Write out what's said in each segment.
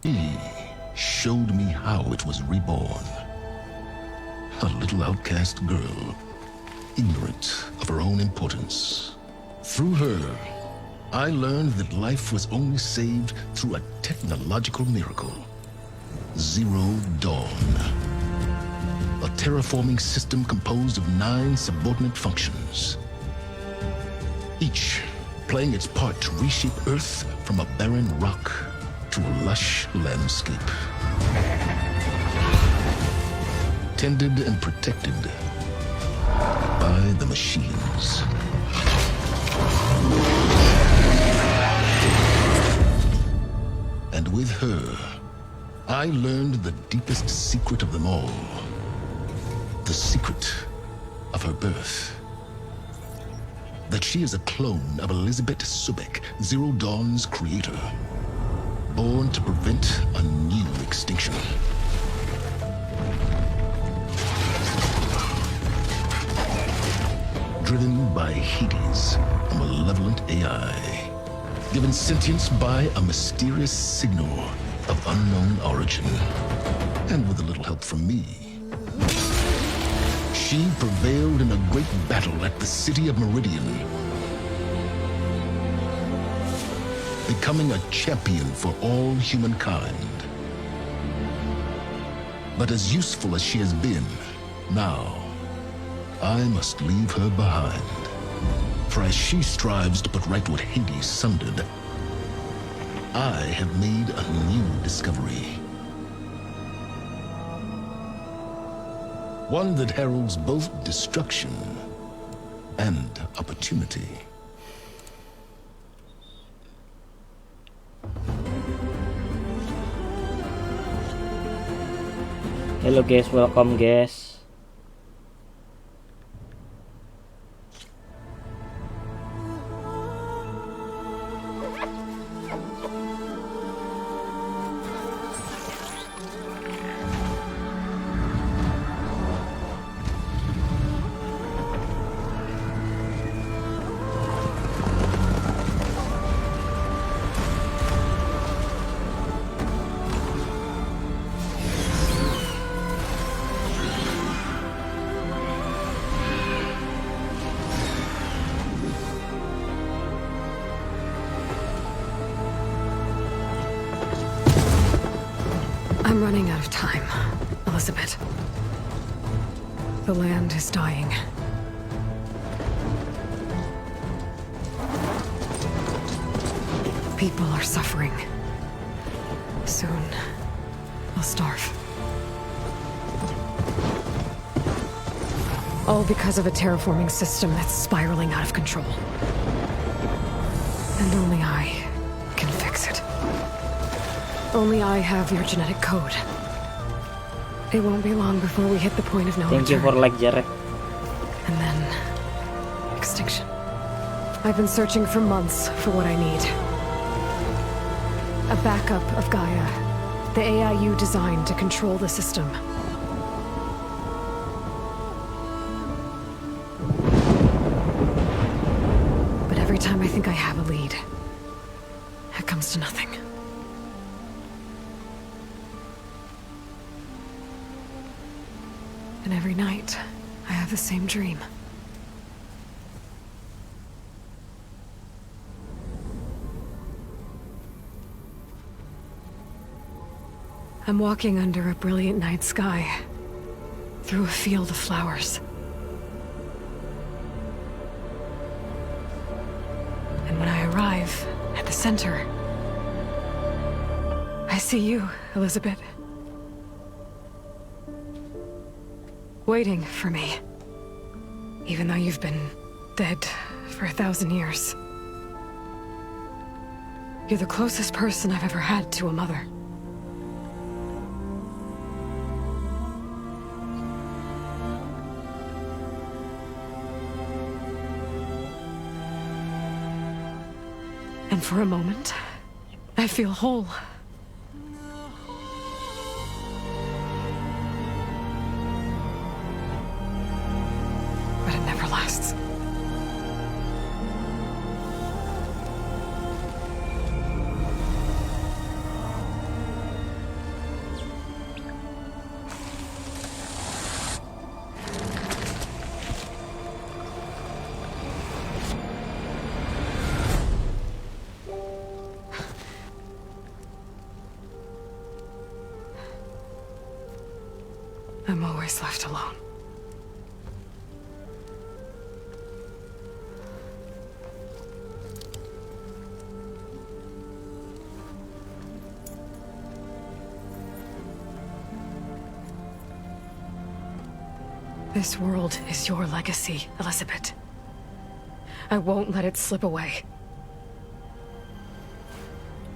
He showed me how it was reborn. A little outcast girl, ignorant of her own importance. Through her, I learned that life was only saved through a technological miracle. Zero Dawn. A terraforming system composed of 9 subordinate functions, each playing its part to reshape Earth from a barren rock to a lush landscape. Tended and protected by the machines. And with her, I learned the deepest secret of them all. The secret of her birth. That she is a clone of Elizabeth Subek, Zero Dawn's creator. Born to prevent a new extinction. Driven by Hades, a malevolent AI. Given sentience by a mysterious signal of unknown origin. And with a little help from me, she prevailed in a great battle at the city of Meridian, becoming a champion for all humankind. But as useful as she has been, now, I must leave her behind. For as she strives to put right what Hades sundered, I have made a new discovery. One that heralds both destruction and opportunity. Hello guys, welcome guys. I'm running out of time, Elizabeth. The land is dying. People are suffering. Soon, they'll starve. All because of a terraforming system that's spiraling out of control. And only I can fix it. Only I have your genetic code. It won't be long before we hit the point of no return. Thank you for like Jared. And then... extinction. I've been searching for months for what I need. A backup of Gaia. The AI you designed to control the system. But every time I think I have a lead, it comes to nothing. And every night, I have the same dream. I'm walking under a brilliant night sky, through a field of flowers. And when I arrive at the center, I see you, Elizabeth. Waiting for me. Even though you've been dead for 1,000 years. You're the closest person I've ever had to a mother. And for a moment, I feel whole. But it never lasts. I'm always left alone. This world is your legacy, Elizabeth. I won't let it slip away.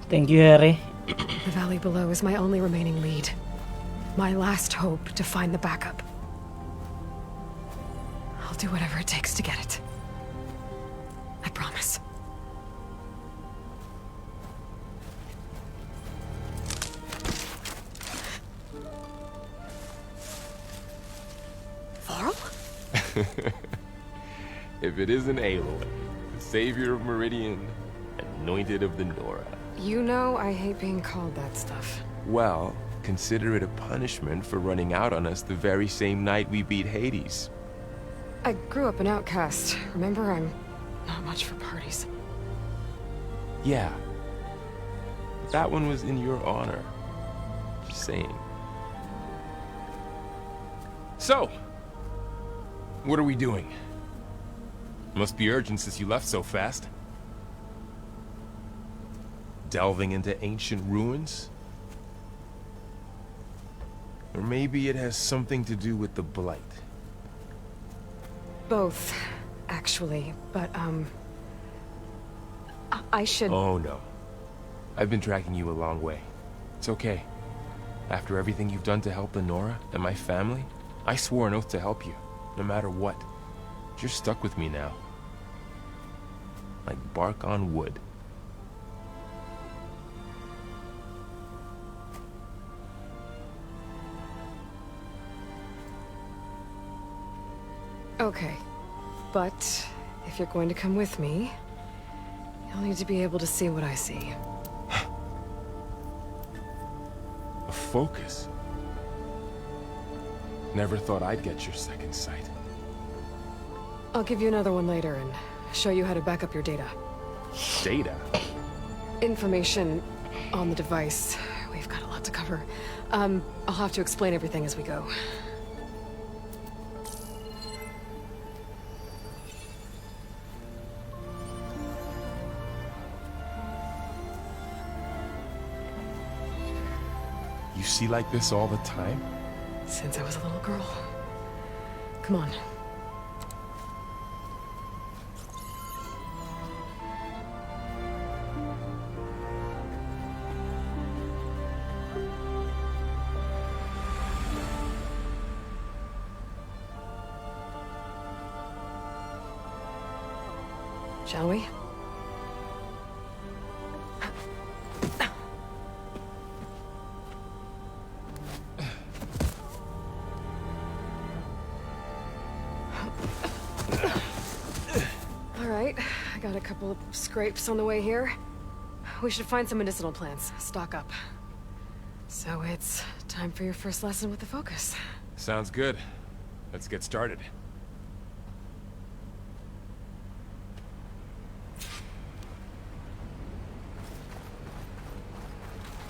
Thank you, Harry. The valley below is my only remaining lead. My last hope to find the backup. I'll do whatever it takes to get it. I promise. Varl? If it isn't Aloy, the savior of Meridian, anointed of the Nora. You know I hate being called that stuff. Well, consider it a punishment for running out on us the very same night we beat Hades. I grew up an outcast. Remember, I'm not much for parties. Yeah. That one was in your honor. Just saying. So, what are we doing? Must be urgent since you left so fast. Delving into ancient ruins? Or maybe it has something to do with the Blight. Both, actually, but, I should... Oh no. I've been tracking you a long way. It's okay. After everything you've done to help the Nora and my family, I swore an oath to help you, no matter what. You're stuck with me now. Like bark on wood. Okay, but if you're going to come with me, you'll need to be able to see what I see. A focus? Never thought I'd get your second sight. I'll give you another one later and show you how to back up your data. Data? Information on the device. We've got a lot to cover. I'll have to explain everything as we go. You see like this all the time? Since I was a little girl. Come on. Shall we? All right, I got a couple of scrapes on the way here. We should find some medicinal plants, stock up. So it's time for your first lesson with the focus. Sounds good. Let's get started.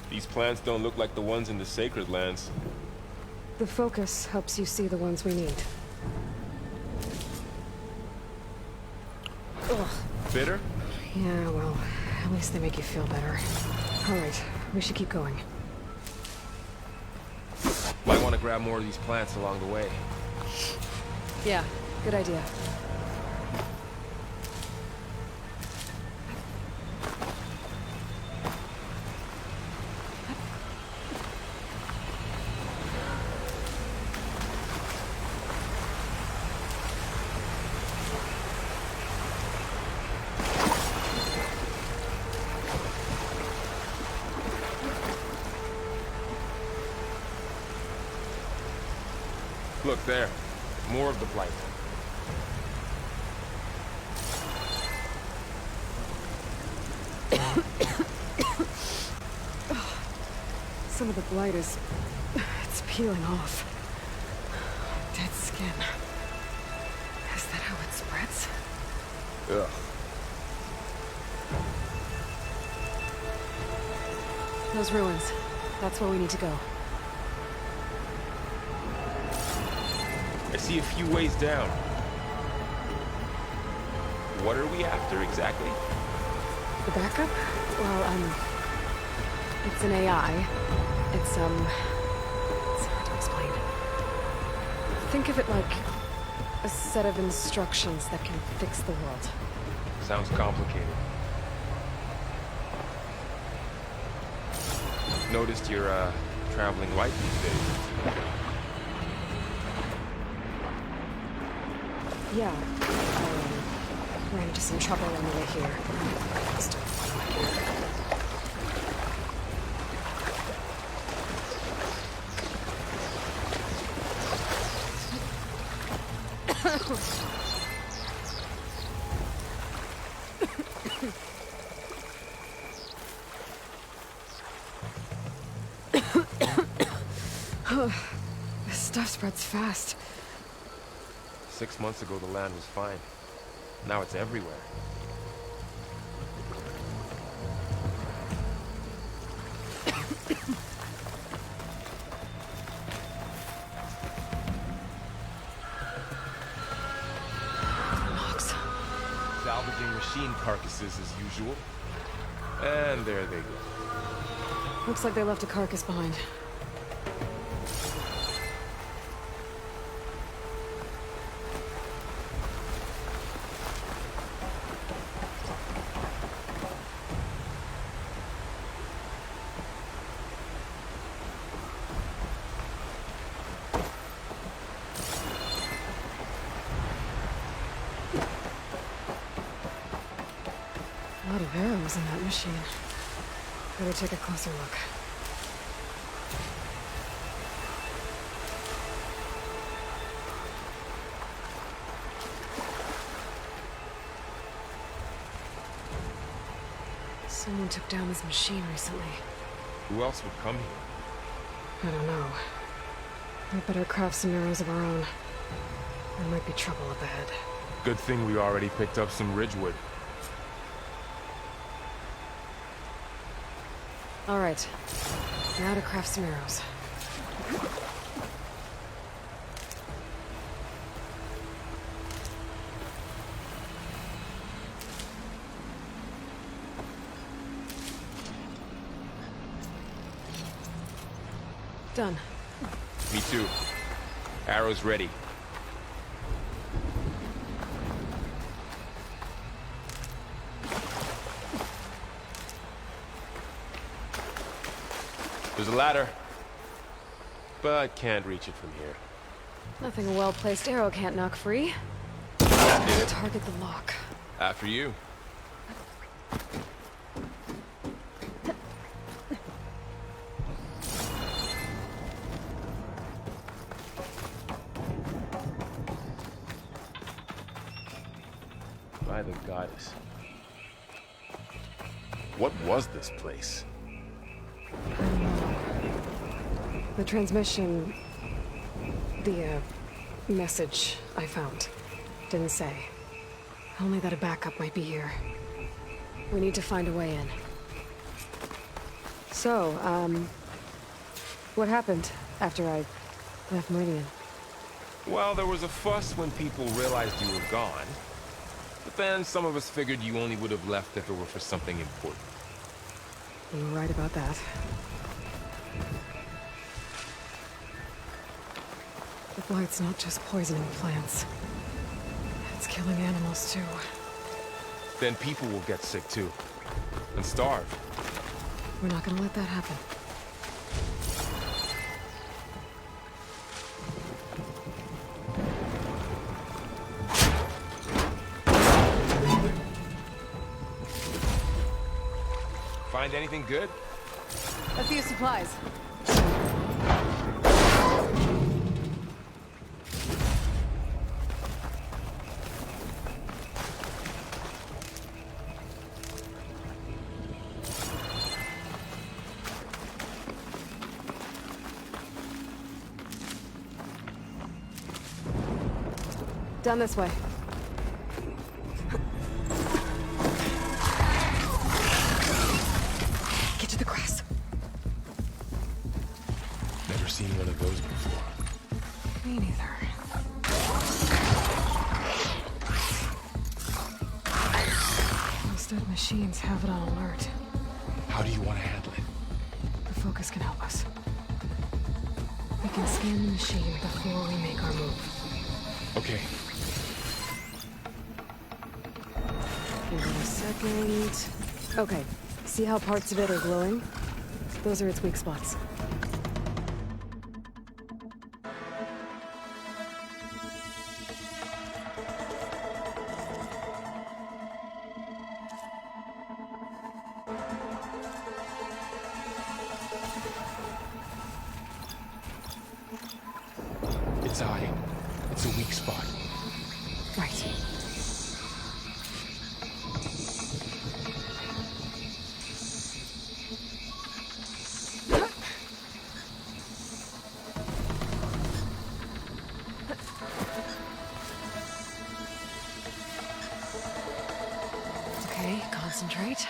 These plants don't look like the ones in the Sacred Lands. The focus helps you see the ones we need. Ugh. Bitter? Yeah, well, at least they make you feel better. All right, we should keep going. Might want to grab more of these plants along the way. Yeah, good idea. Look there. More of the Blight. Some of the blight is... it's peeling off. Dead skin. Is that how it spreads? Ugh. Those ruins. That's where we need to go. see a few ways down. What are we after exactly? The backup? Well, it's an AI. It's hard to explain. Think of it like a set of instructions that can fix the world. Sounds complicated. Noticed you're, traveling light these days. Yeah. Ran into some trouble on the way here. Just this stuff spreads fast. 6 months ago, the land was fine. Now it's everywhere. Logs. Salvaging machine carcasses as usual. And there they go. Looks like they left a carcass behind. A lot of arrows in that machine. Better take a closer look. Someone took down this machine recently. Who else would come here? I don't know. We better craft some arrows of our own. There might be trouble up ahead. Good thing we already picked up some ridgewood. All right. Now to craft some arrows. Done. Me too. Arrows ready. There's a ladder, but can't reach it from here. Nothing a well-placed arrow can't knock free. That did it. Target the lock. After you. By the goddess. What was this place? The transmission... the, message I found. Didn't say. Only that a backup might be here. We need to find a way in. So, what happened after I left Meridian? Well, there was a fuss when people realized you were gone. But then some of us figured you only would have left if it were for something important. You were right about that. The blight's not just poisoning plants. It's killing animals, too. Then people will get sick too. And starve. We're not gonna let that happen. Find anything good? A few supplies. Down this way. Get to the grass. Never seen one of those before. Me neither. machines have it on alert. How do you want to handle it? The focus can help us. We can scan the machine before we make our move. Okay. Give it a second. Okay, see how parts of it are glowing? Those are its weak spots. Its eye. It's a weak spot. Right. Okay, concentrate.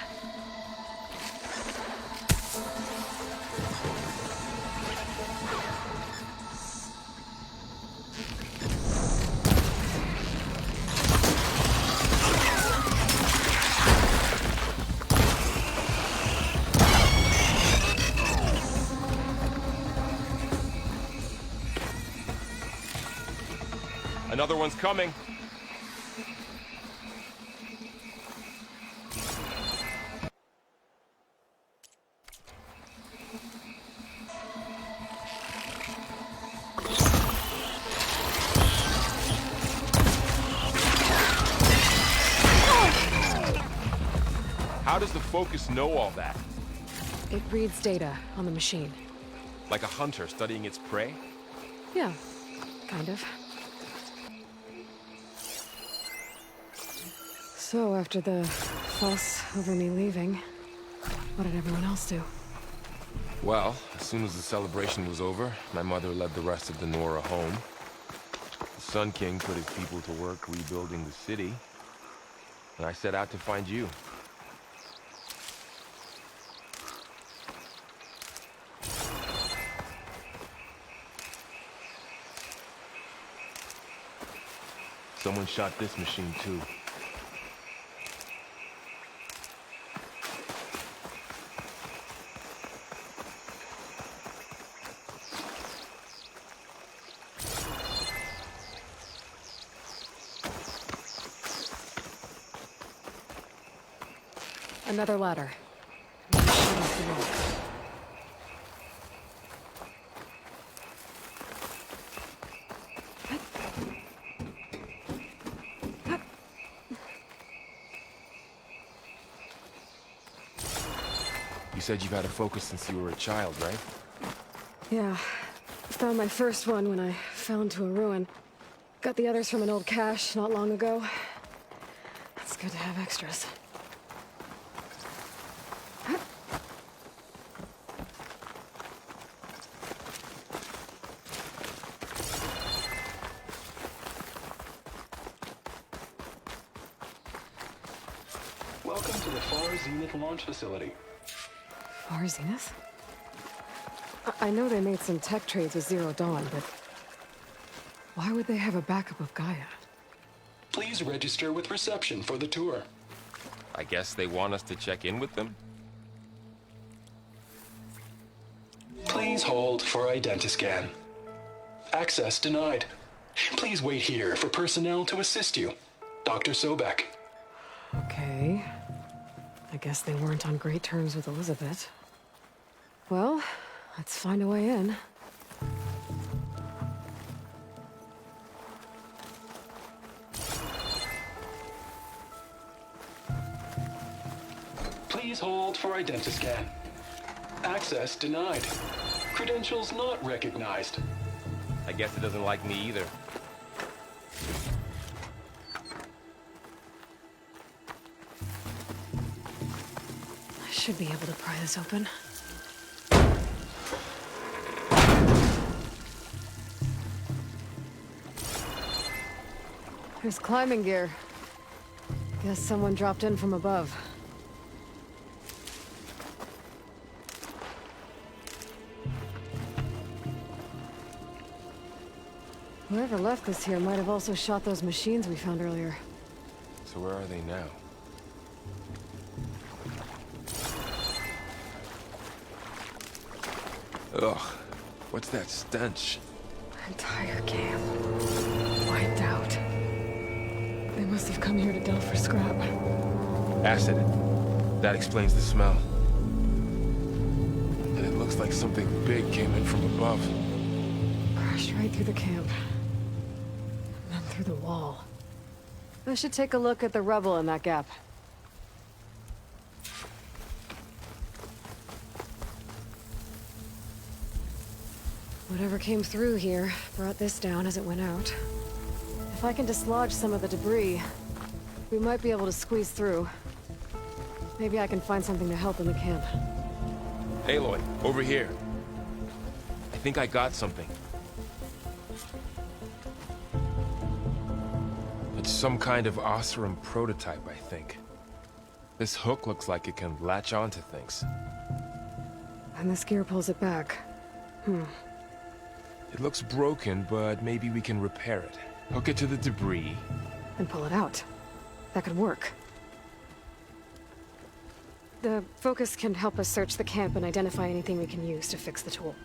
Another one's coming. How does the focus know all that? It reads data on the machine. Like a hunter studying its prey? Yeah, kind of. So, after the fuss over me leaving, what did everyone else do? Well, as soon as the celebration was over, my mother led the rest of the Nora home. The Sun King put his people to work rebuilding the city, and I set out to find you. Someone shot this machine too. Another ladder. The machine's the lock. You said you've had a focus since you were a child, right? Yeah. Found my first one when I fell into a ruin. Got the others from an old cache not long ago. It's good to have extras. Welcome to the Far Zenith launch facility. Far Zenith? I know they made some tech trades with Zero Dawn, but why would they have a backup of Gaia? Please register with reception for the tour. I guess they want us to check in with them? Please hold for identiscan. Access denied. Please wait here for personnel to assist you. Dr. Sobek. Okay. I guess they weren't on great terms with Elizabeth. Well, let's find a way in. Please hold for identiscan. Access denied. Credentials not recognized. I guess it doesn't like me either. I should be able to pry this open. There's climbing gear. Guess someone dropped in from above. Whoever left this here might have also shot those machines we found earlier. So where are they now? Ugh, what's that stench? Entire camp. Wiped out. They must have come here to delve for scrap. Acid. That explains the smell. And it looks like something big came in from above. Crashed right through the camp. And then through the wall. I should take a look at the rubble in that gap. Whatever came through here brought this down as it went out. If I can dislodge some of the debris, we might be able to squeeze through. Maybe I can find something to help in the camp. Aloy, over here. I think I got something. It's some kind of Oseram prototype, I think. This hook looks like it can latch onto things. And this gear pulls it back. It looks broken, but maybe we can repair it. Hook it to the debris. And pull it out. That could work. The focus can help us search the camp and identify anything we can use to fix the tool.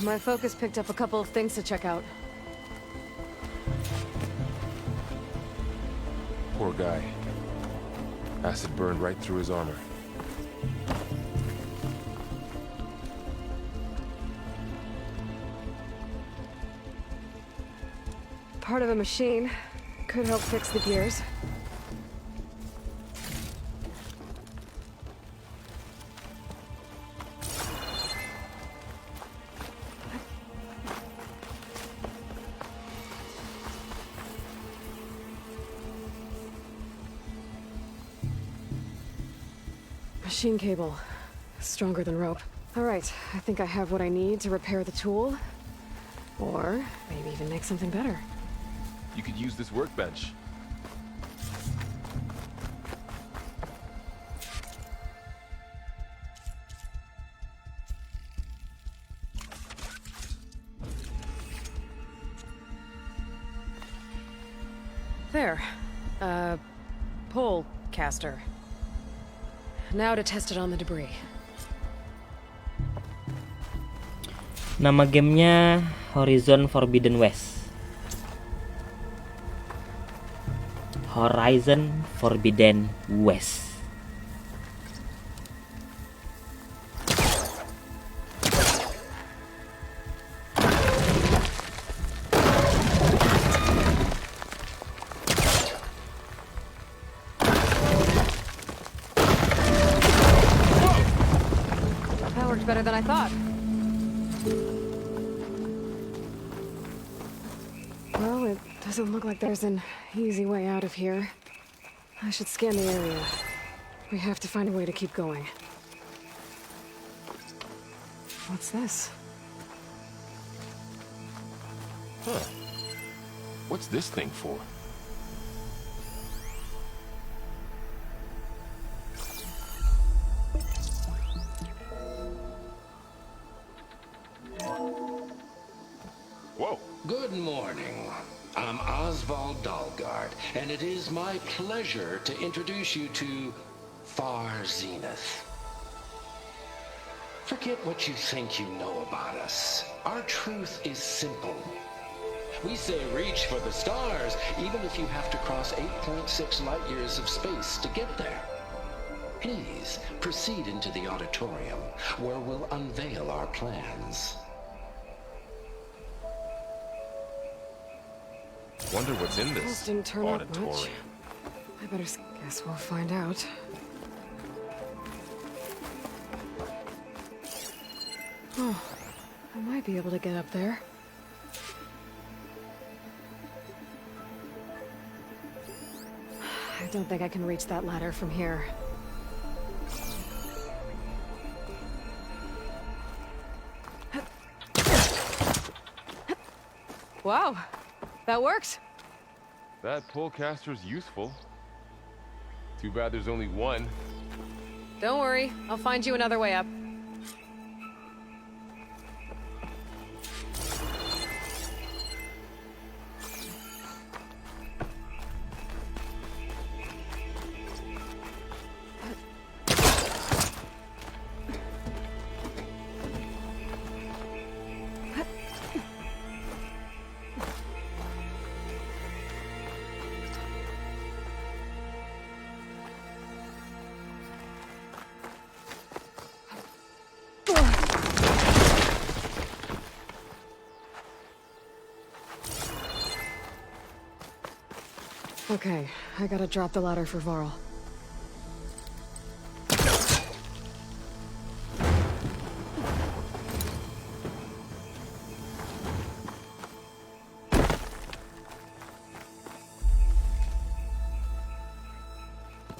My focus picked up a couple of things to check out. Poor guy. Acid burned right through his armor. Part of a machine. Could help fix the gears. Machine cable. Stronger than rope. All right, I think I have what I need to repair the tool. Or maybe even make something better. You could use this workbench. There. Pole caster. Now to test it on the debris. Nama gamenya Horizon Forbidden West. Horizon Forbidden West. That worked better than I thought. Well, it doesn't look like there's an easy way out of here. I should scan the area. We have to find a way to keep going. What's this? Huh. What's this thing for? Whoa. Good morning. I'm Oswald Dalgard, and it is my pleasure to introduce you to Far Zenith. Forget what you think you know about us. Our truth is simple. We say reach for the stars, even if you have to cross 8.6 light years of space to get there. Please proceed into the auditorium, where we'll unveil our plans. Wonder what's in Those this didn't turn out much. auditorium. I better guess we'll find out. Oh, I might be able to get up there. I don't think I can reach that ladder from here. Wow, that worked. That pullcaster's useful. Too bad there's only one. Don't worry, I'll find you another way up. Okay, I gotta drop the ladder for Varl.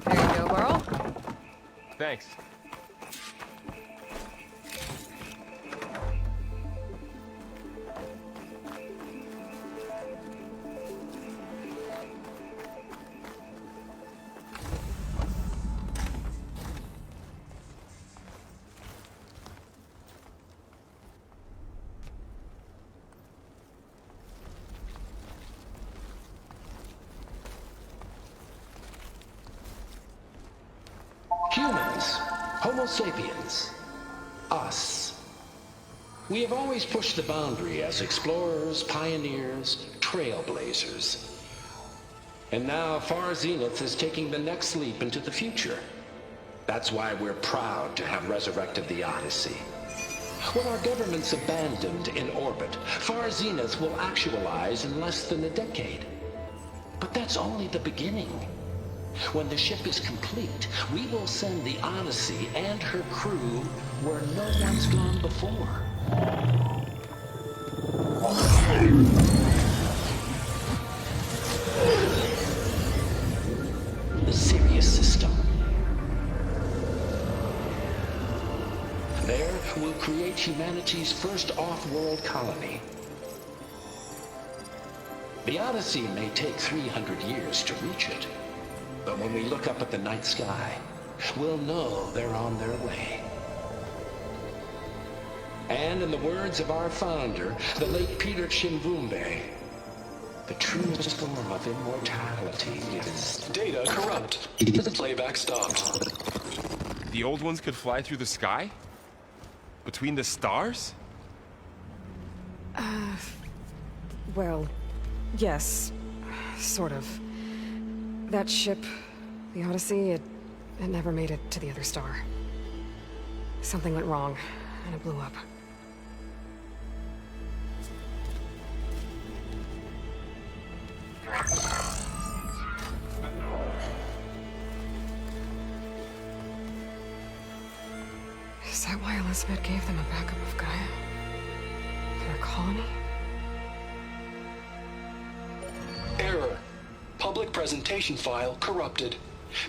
There you go, Varl. Thanks. Humans, Homo sapiens, us. We have always pushed the boundary as explorers, pioneers, trailblazers. And now Far Zenith is taking the next leap into the future. That's why we're proud to have resurrected the Odyssey. What our governments abandoned in orbit, Far Zenith will actualize in less than a decade. But that's only the beginning. When the ship is complete, we will send the Odyssey and her crew where no one's gone before. The Sirius system. There, we'll create humanity's first off-world colony. The Odyssey may take 300 years to reach it. But when we look up at the night sky, we'll know they're on their way. And in the words of our founder, the late Peter Chimvumbe, the truest form of immortality is... Data corrupt. Playback stopped. The old ones could fly through the sky? Between the stars? Well, yes. Sort of. That ship, the Odyssey, it never made it to the other star. Something went wrong, and it blew up. Is that why Elizabeth gave them a backup of Gaia? Their colony? Error. Public presentation file corrupted.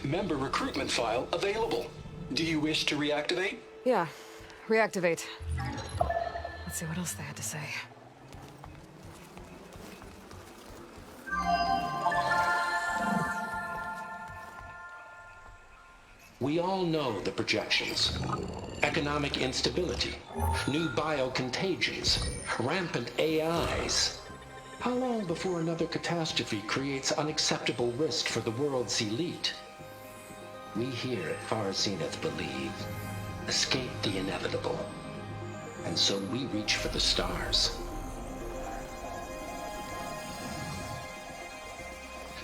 Member recruitment file available. Do you wish to reactivate? Yeah, reactivate. Let's see what else they had to say. We all know the projections. Economic instability, new biocontagions, rampant AIs. How long before another catastrophe creates unacceptable risk for the world's elite? We here at Far Zenith believe, escape the inevitable. And so we reach for the stars.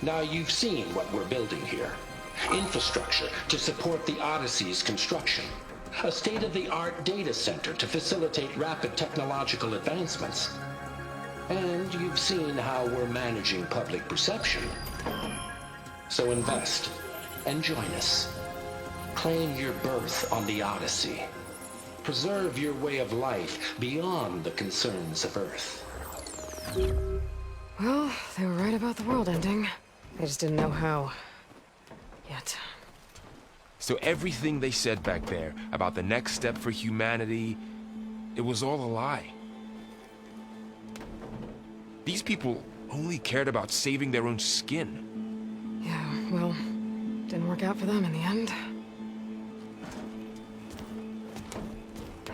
Now you've seen what we're building here. Infrastructure to support the Odyssey's construction. A state-of-the-art data center to facilitate rapid technological advancements. And you've seen how we're managing public perception. So invest and join us. Claim your berth on the Odyssey. Preserve your way of life beyond the concerns of Earth. Well, they were right about the world ending. They just didn't know how. Yet. So everything they said back there about the next step for humanity, it was all a lie. These people only cared about saving their own skin. Yeah, well, didn't work out for them in the end.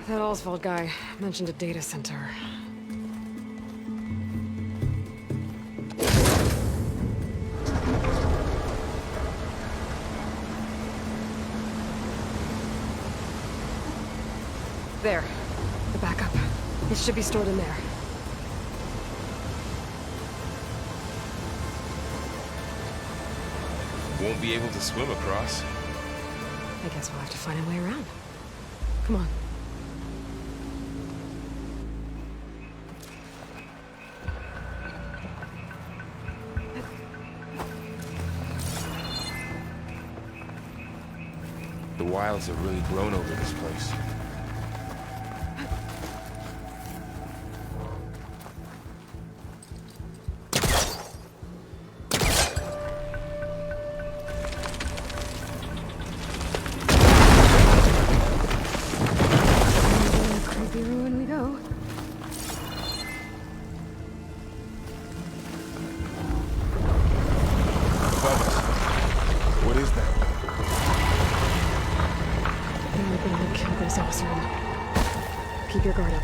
That Oswald guy mentioned a data center. There. The backup. It should be stored in there. Won't be able to swim across. I guess we'll have to find a way around. Come on. The wilds have really grown over this place. Creepy ruin we go. Bubbles, what is that? They're gonna kill this Osram. Keep your guard up.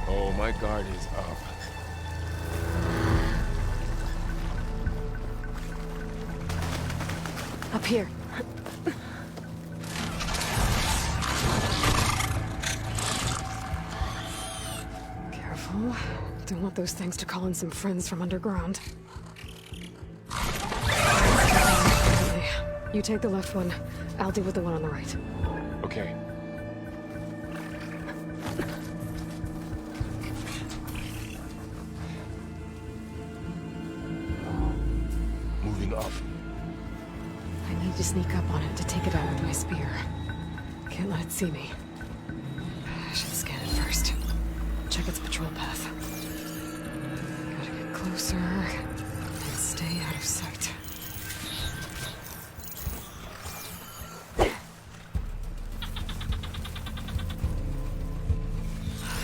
Oh, my guard is up. Up here. Careful. Don't want those things to call in some friends from underground. Okay, you take the left one. I'll deal with the one on the right. Okay. Moving up. I need to sneak up on it to take it out with my spear. Can't let it see me. I should scan it first. Check its patrol path. Gotta get closer and stay out of sight. I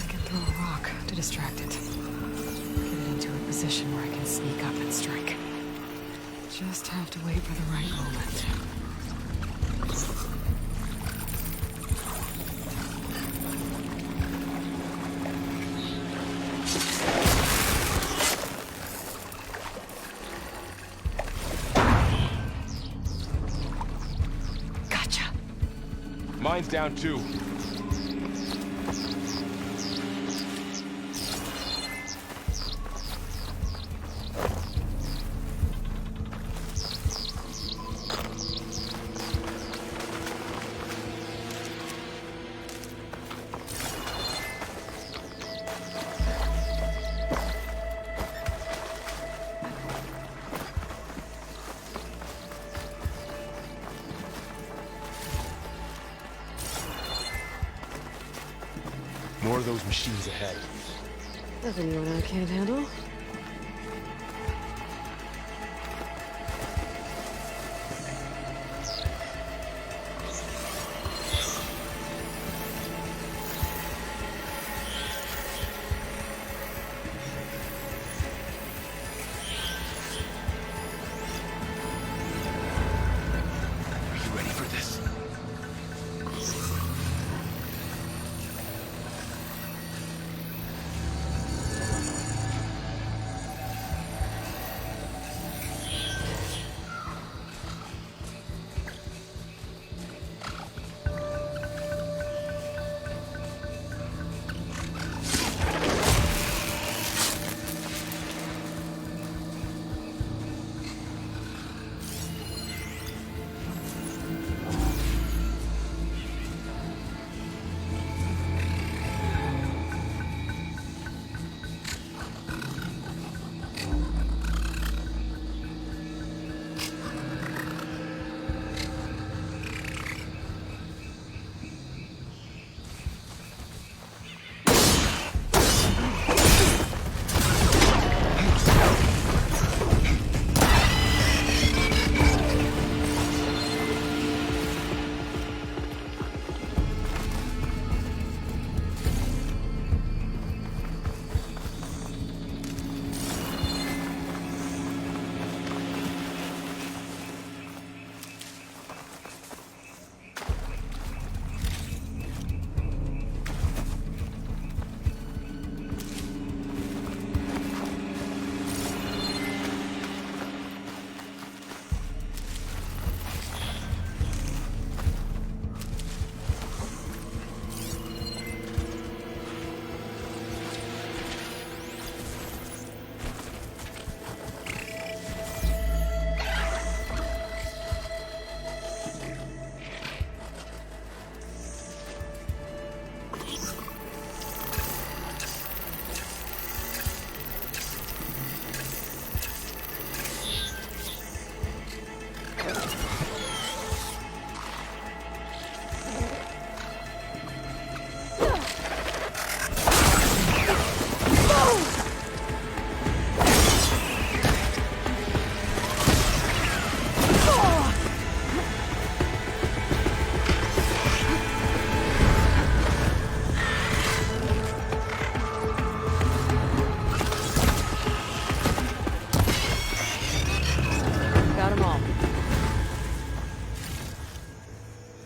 can throw a rock to distract it. Get it into a position where I can sneak up and strike. Just have to wait for the right moment. Gotcha. Mine's down too. More of those machines ahead. Nothing you and I can't handle. Are you ready for this?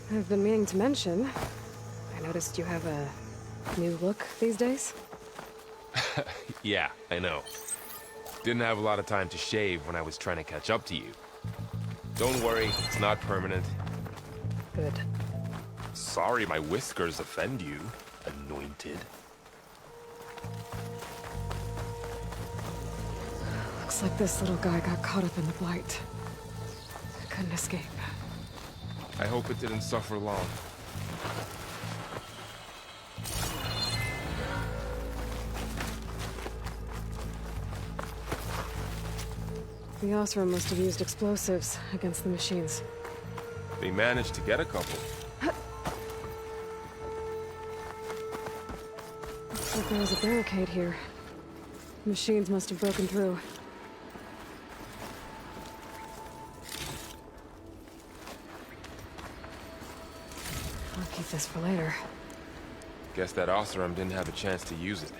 I've been meaning to mention, I noticed you have a new look these days. Yeah, I know. Didn't have a lot of time to shave when I was trying to catch up to you. Don't worry, it's not permanent. Good. Sorry my whiskers offend you, anointed. Looks like this little guy got caught up in the blight. Couldn't escape. I hope it didn't suffer long. The Osram must have used explosives against the machines. They managed to get a couple. Looks like there was a barricade here. Machines must have broken through. I'll keep this for later. Guess that Oseram didn't have a chance to use it.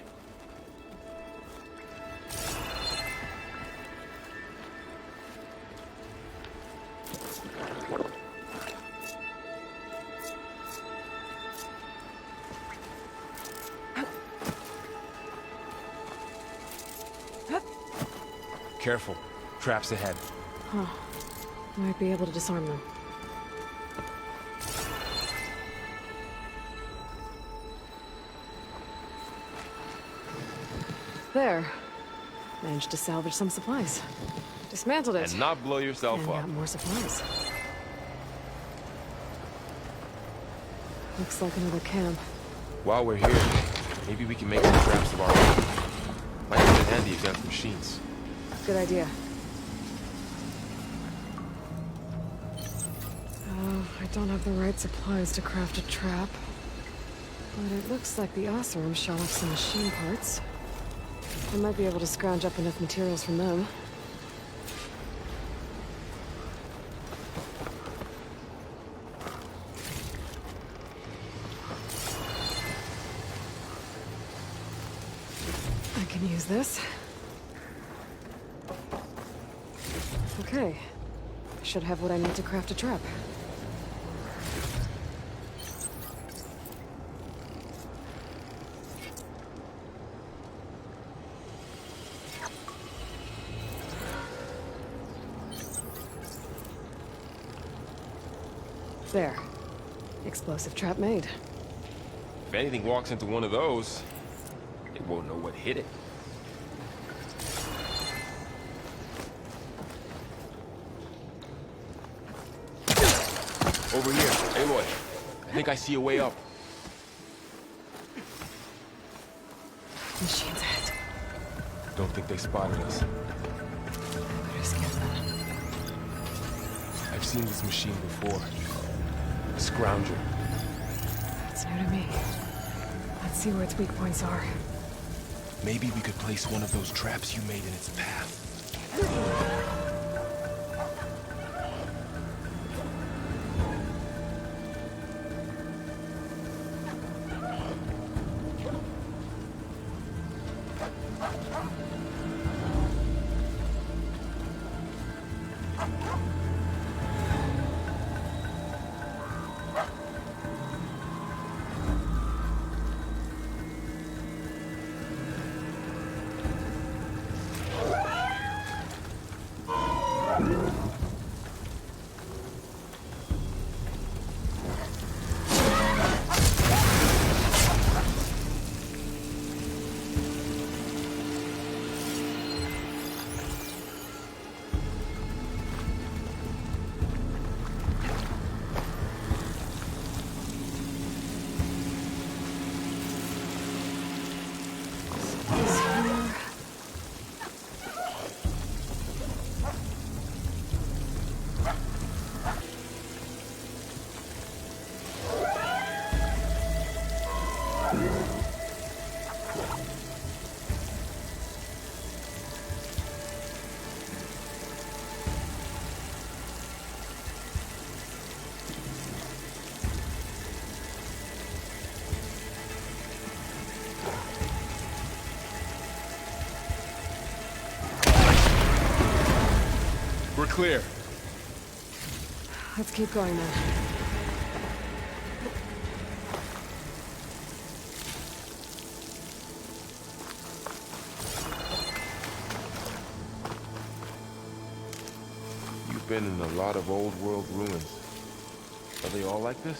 Careful. Traps ahead. Huh. Might be able to disarm them. There. Managed to salvage some supplies. Dismantled it. And not blow yourself And up. got more supplies. Looks like another camp. While we're here, maybe we can make some traps of our own. Might come in handy against machines. Good idea. Oh, I don't have the right supplies to craft a trap. But it looks like the Oseram shot off some machine parts. I might be able to scrounge up enough materials from them. I can use this. Okay. I should have what I need to craft a trap. There. Explosive trap made. If anything walks into one of those, it won't know what hit it. Over here, Aloy. I think I see a way up. Machines ahead. Don't think they spotted us. Better skip them. I've seen this machine before. A scrounger. That's new to me. Let's see where its weak points are. Maybe we could place one of those traps you made in its path. We're clear. Let's keep going then. been in a lot of old world ruins. Are they all like this?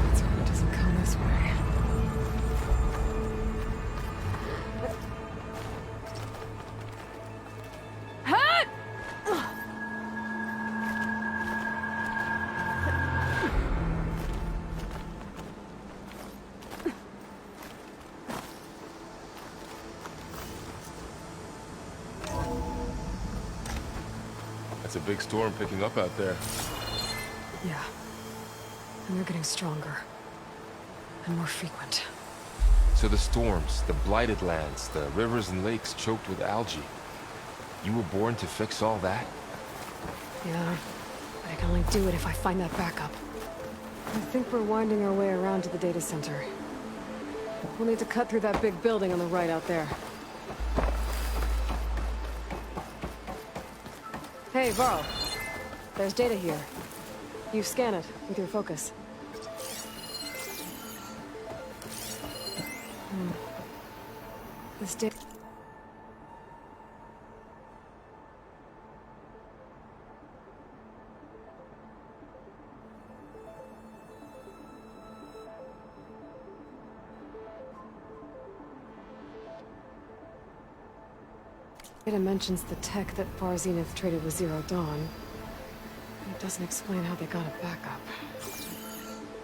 Let's hope it doesn't come this way. It's a big storm picking up out there. Yeah. And they're getting stronger. And more frequent. So the storms, the blighted lands, the rivers and lakes choked with algae. You were born to fix all that? Yeah. But I can only do it if I find that backup. I think we're winding our way around to the data center. We'll need to cut through that big building on the right out there. Hey, Varl. There's data here. You scan it with your focus. This data... Data mentions the tech that Far Zenith traded with Zero Dawn. It doesn't explain how they got a backup.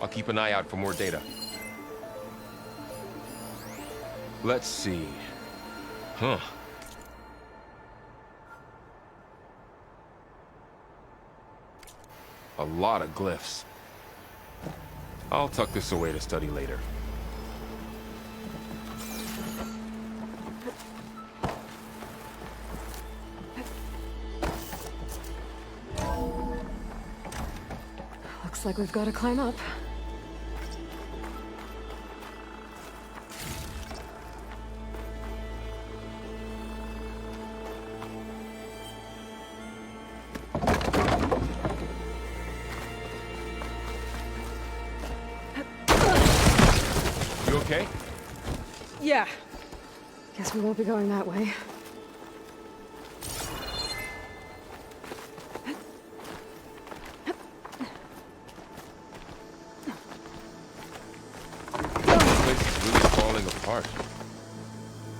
I'll keep an eye out for more data. Let's see. Huh. A lot of glyphs. I'll tuck this away to study later. Looks like we've got to climb up. You okay? Yeah. Guess we won't be going that way. This place is really falling apart.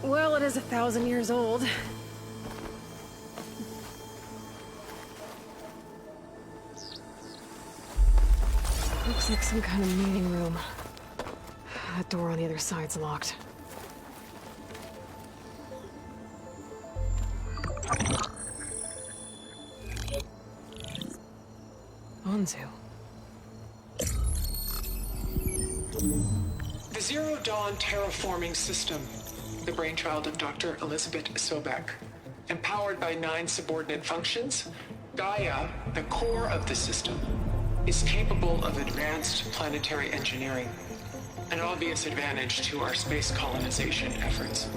Well, it is 1,000 years old. Looks like some kind of meeting room. That door on the other side's locked. Onzu. The Zero Dawn terraforming system, the brainchild of Dr. Elizabeth Sobek. Empowered by 9 subordinate functions, Gaia, the core of the system, is capable of advanced planetary engineering, an obvious advantage to our space colonization efforts.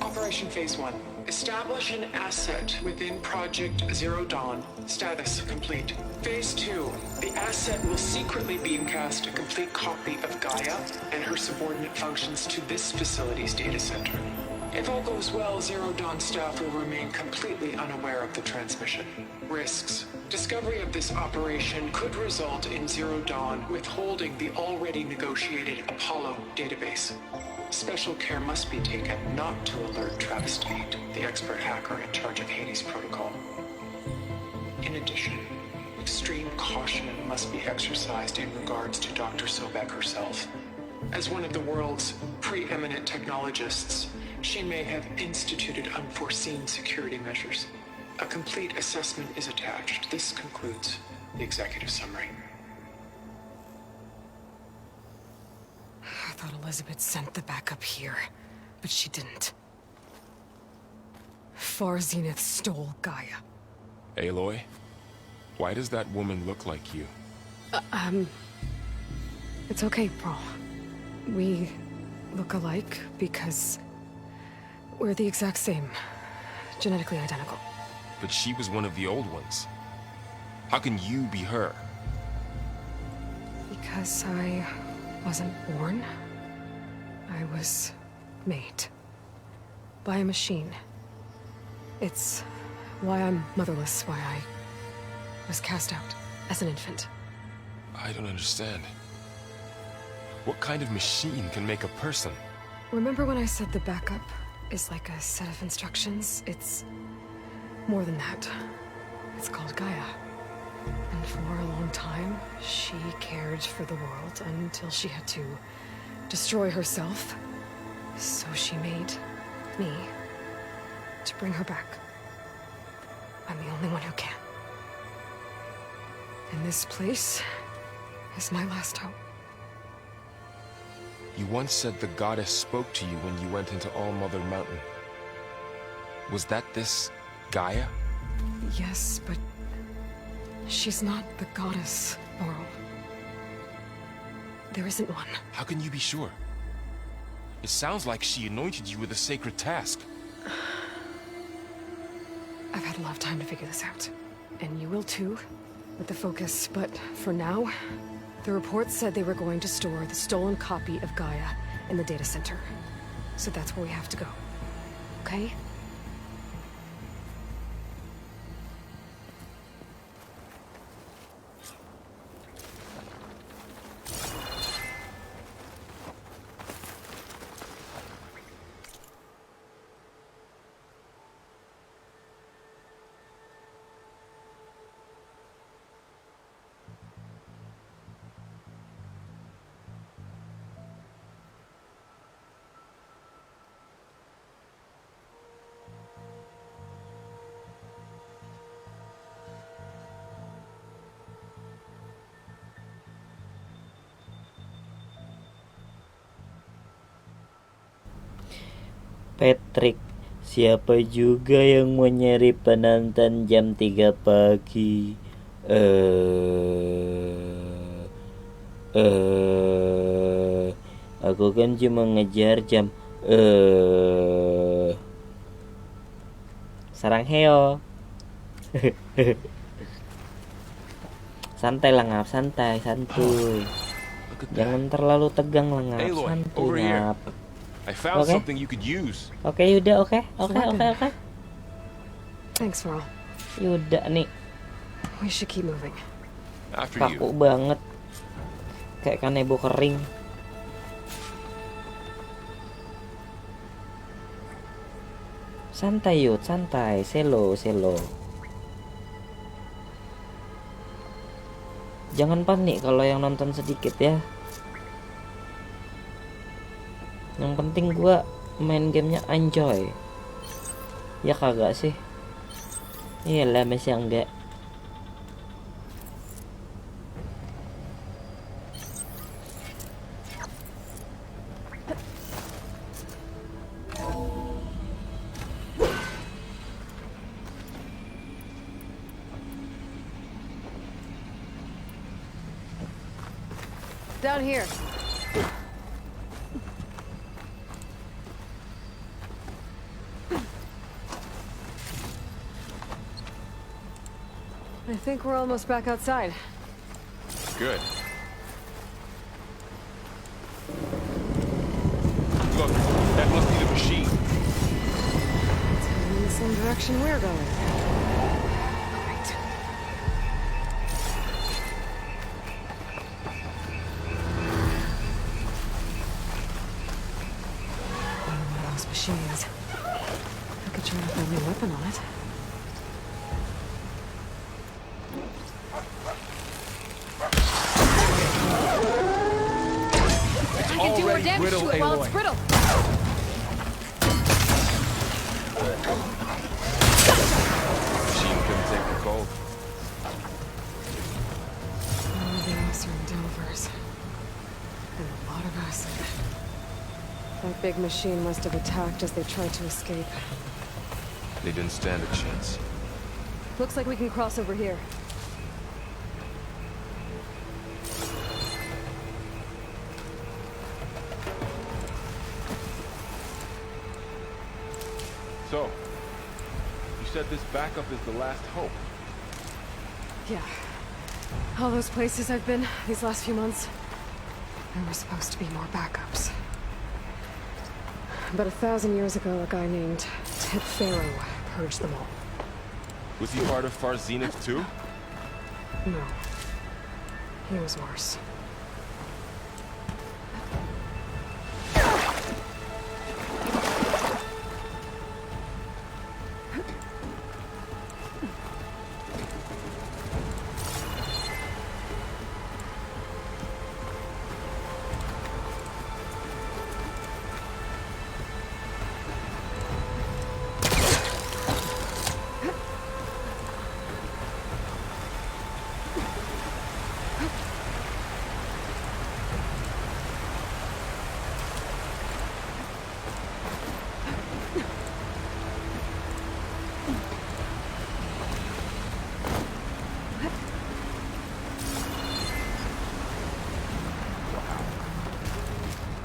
Operation Phase 1. Establish an asset within Project Zero Dawn. Status complete. Phase 2. The asset will secretly beamcast a complete copy of Gaia and her subordinate functions to this facility's data center. If all goes well, Zero Dawn staff will remain completely unaware of the transmission. Risks. Discovery of this operation could result in Zero Dawn withholding the already negotiated Apollo database. Special care must be taken not to alert Travis Tate, the expert hacker in charge of Hades Protocol. In addition, extreme caution must be exercised in regards to Dr. Sobek herself. As one of the world's preeminent technologists, she may have instituted unforeseen security measures. A complete assessment is attached. This concludes the executive summary. I thought Elizabeth sent the backup here, but she didn't. Far Zenith stole Gaia. Aloy? Why does that woman look like you? It's okay, Pearl. We look alike because We're the exact same. Genetically identical. But she was one of the old ones. How can you be her? Because I wasn't born. I was made. By a machine. It's why I'm motherless, why I was cast out as an infant. I don't understand. What kind of machine can make a person? Remember when I said the backup is like a set of instructions? It's more than that. It's called Gaia. And for a long time, she cared for the world until she had to destroy herself. So she made me to bring her back. I'm the only one who can. And this place is my last hope. You once said the goddess spoke to you when you went into All-Mother Mountain. Was that this Gaia? Yes, but she's not the goddess, Laurel. There isn't one. How can you be sure? It sounds like she anointed you with a sacred task. I've had a lot of time to figure this out. And you will too, with the focus. But for now, the report said they were going to store the stolen copy of Gaia in the data center. So that's where we have to go. Okay? Patrick, siapa juga yang mau nyari penonton jam 3 pagi? Aku kan cuma ngejar jam sarang heo. Santai lah ngap, santai, santuy. Jangan terlalu tegang lah ngap, Aloy, santuy over here. ngap. I found Okay. something you could use. Oke Yuda, oke. Thanks, Laurel. Yuda nih, We should keep moving. After kaku you. banget. Kayak kanebo kering. Santai Yud, santai, selo. Jangan panik kalau yang nonton sedikit ya. Yang penting gua main gamenya enjoy. Ya kagak sih? Iyalah masih enggak. Down here. I think we're almost back outside. Good. Look, that must be the machine. It's heading in the same direction we're going. Great. One of those machines. I could try to build a new weapon on it. I can do more damage to it while it's brittle. Machine couldn't take the cold. All the us are Delvers. And a lot of acid. That big machine must have attacked as they tried to escape. They didn't stand a chance. Looks like we can cross over here. said this backup is the last hope. Yeah. All those places I've been these last few months, there were supposed to be more backups. But 1,000 years ago, a guy named Ted Pharaoh purged them all. Was he part of Far Zenith too? No. He was worse.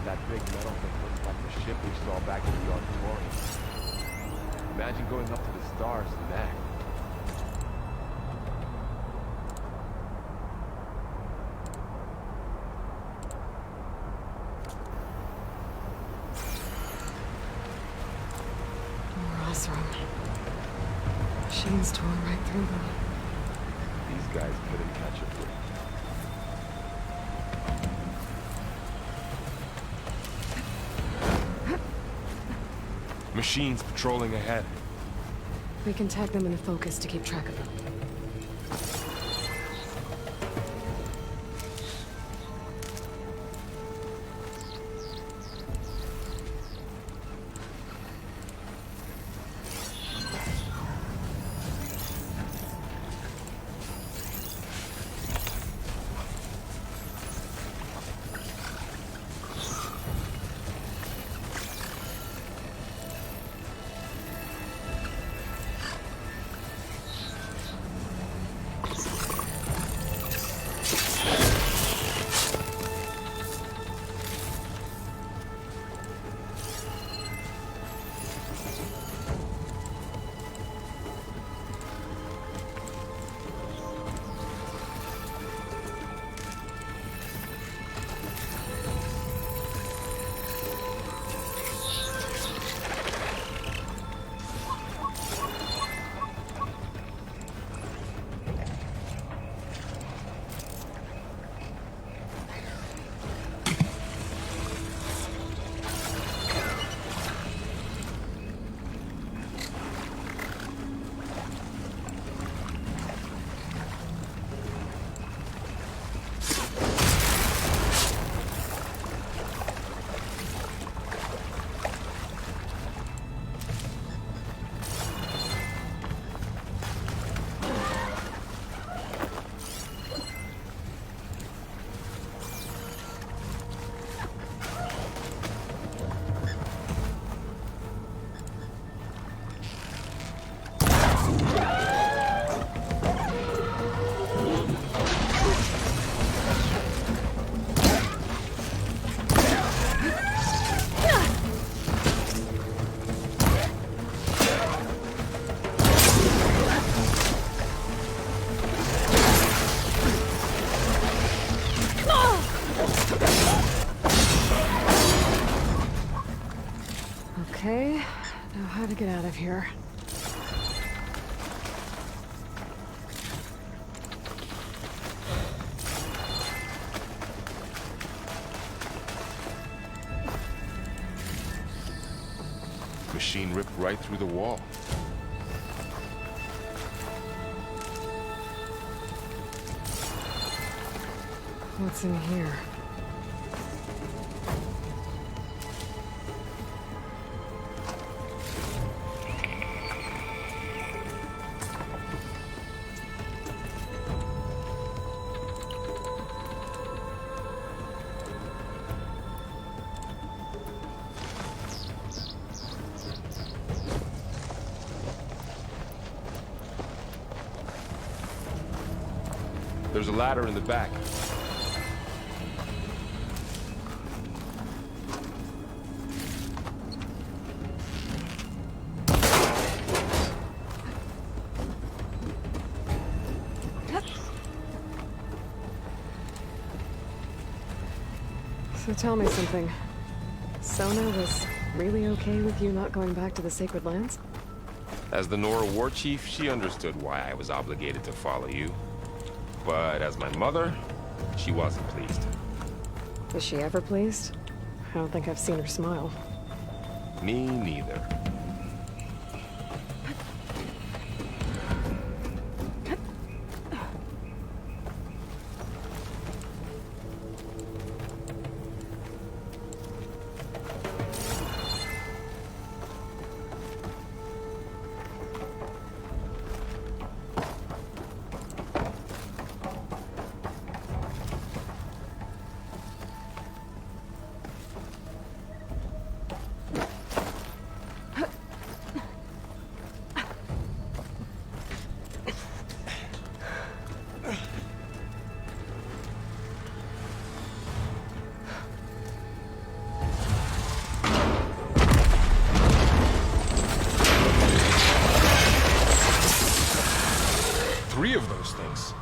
That big metal thing looks like the ship we saw back in the auditorium. Imagine going up to the stars in that. More Osram. Machines tore right through them. These guys couldn't catch a break. Machines patrolling ahead. We can tag them into focus to keep track of them. Okay, now how to get out of here. Machine ripped right through the wall. What's in here? There's a ladder in the back. So tell me something. Sona was really okay with you not going back to the Sacred Lands? As the Nora war chief, she understood why I was obligated to follow you. But as my mother, she wasn't pleased. Was she ever pleased? I don't think I've seen her smile. Me neither. Three of those things.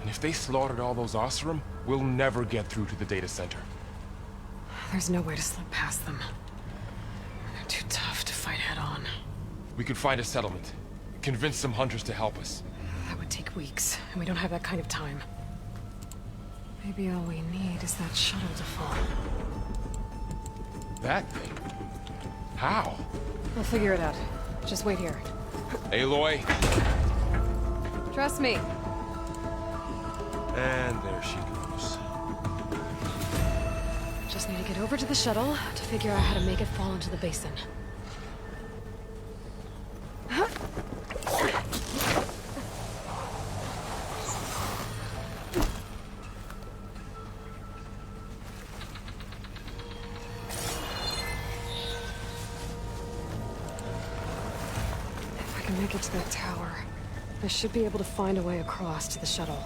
And if they slaughtered all those Oseram, we'll never get through to the data center. There's no way to slip past them. They're too tough to fight head-on. We could find a settlement. Convince some hunters to help us. That would take weeks, and we don't have that kind of time. Maybe all we need is that shuttle to fall. That thing? How? We'll figure it out. Just wait here. Aloy. Trust me. And there she goes. Just need to get over to the shuttle to figure out how to make it fall into the basin. If I can make it to that tower, I should be able to find a way across to the shuttle.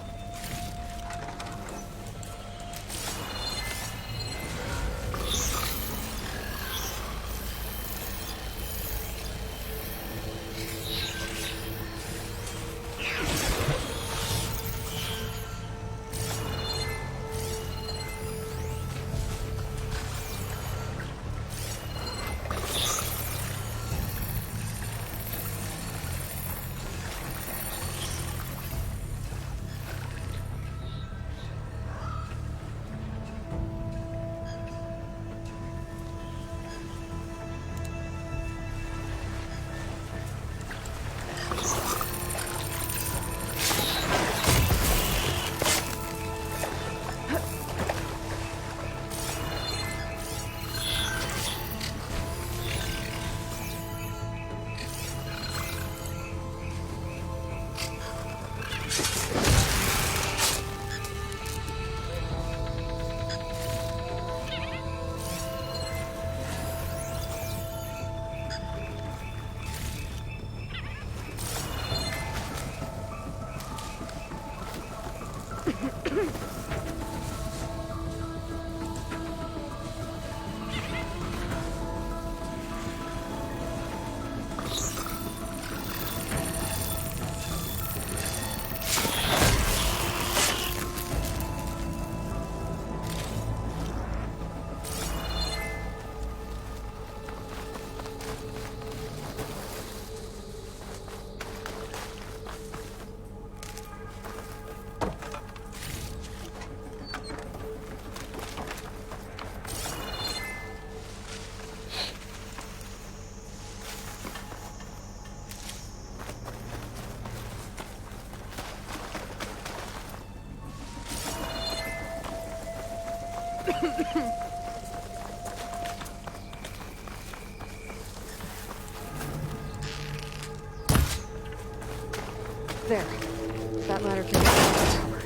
There. That ladder can get to the tower.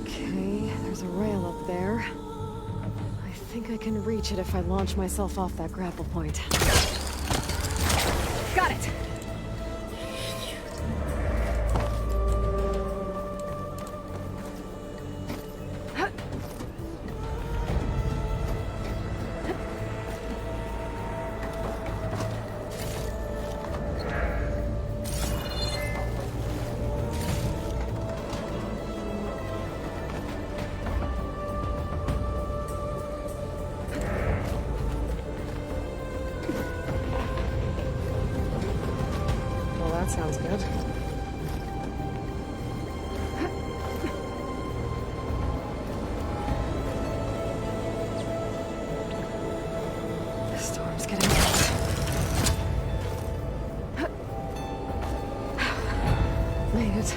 Okay, there's a rail up there. I think I can reach it if I launch myself off that grapple point. Got it! That sounds good. The storm's getting bad. Made it.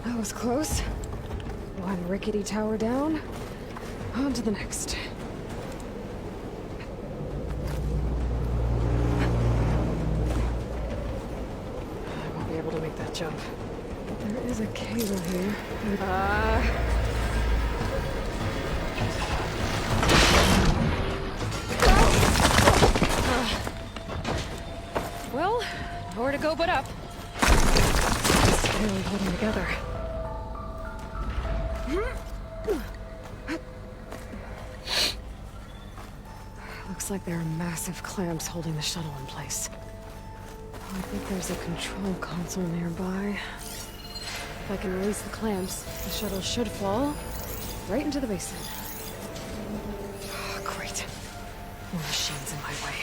That was close. One rickety tower down. On to the next. I won't be able to make that jump. There is a cable here. Well, nowhere to go but up. Just barely holding together. Looks like there are massive clamps holding the shuttle in place. I think there's a control console nearby. If I can release the clamps, the shuttle should fall right into the basin. Oh, great. More machines in my way.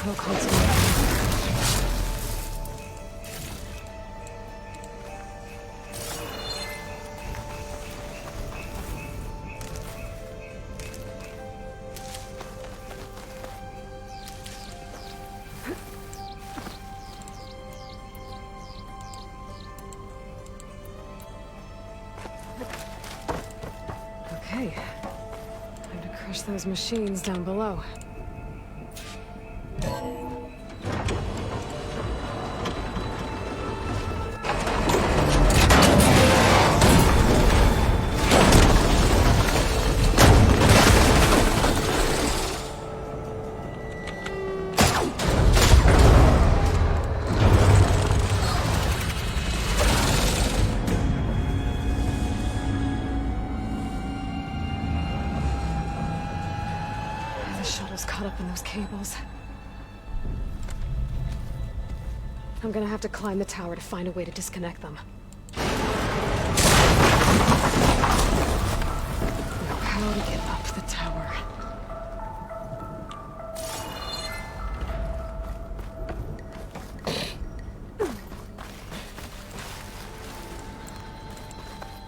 Control console. Okay. Time to crush those machines down below. The shuttle's caught up in those cables. I'm gonna have to climb the tower to find a way to disconnect them. Know how to get up the tower.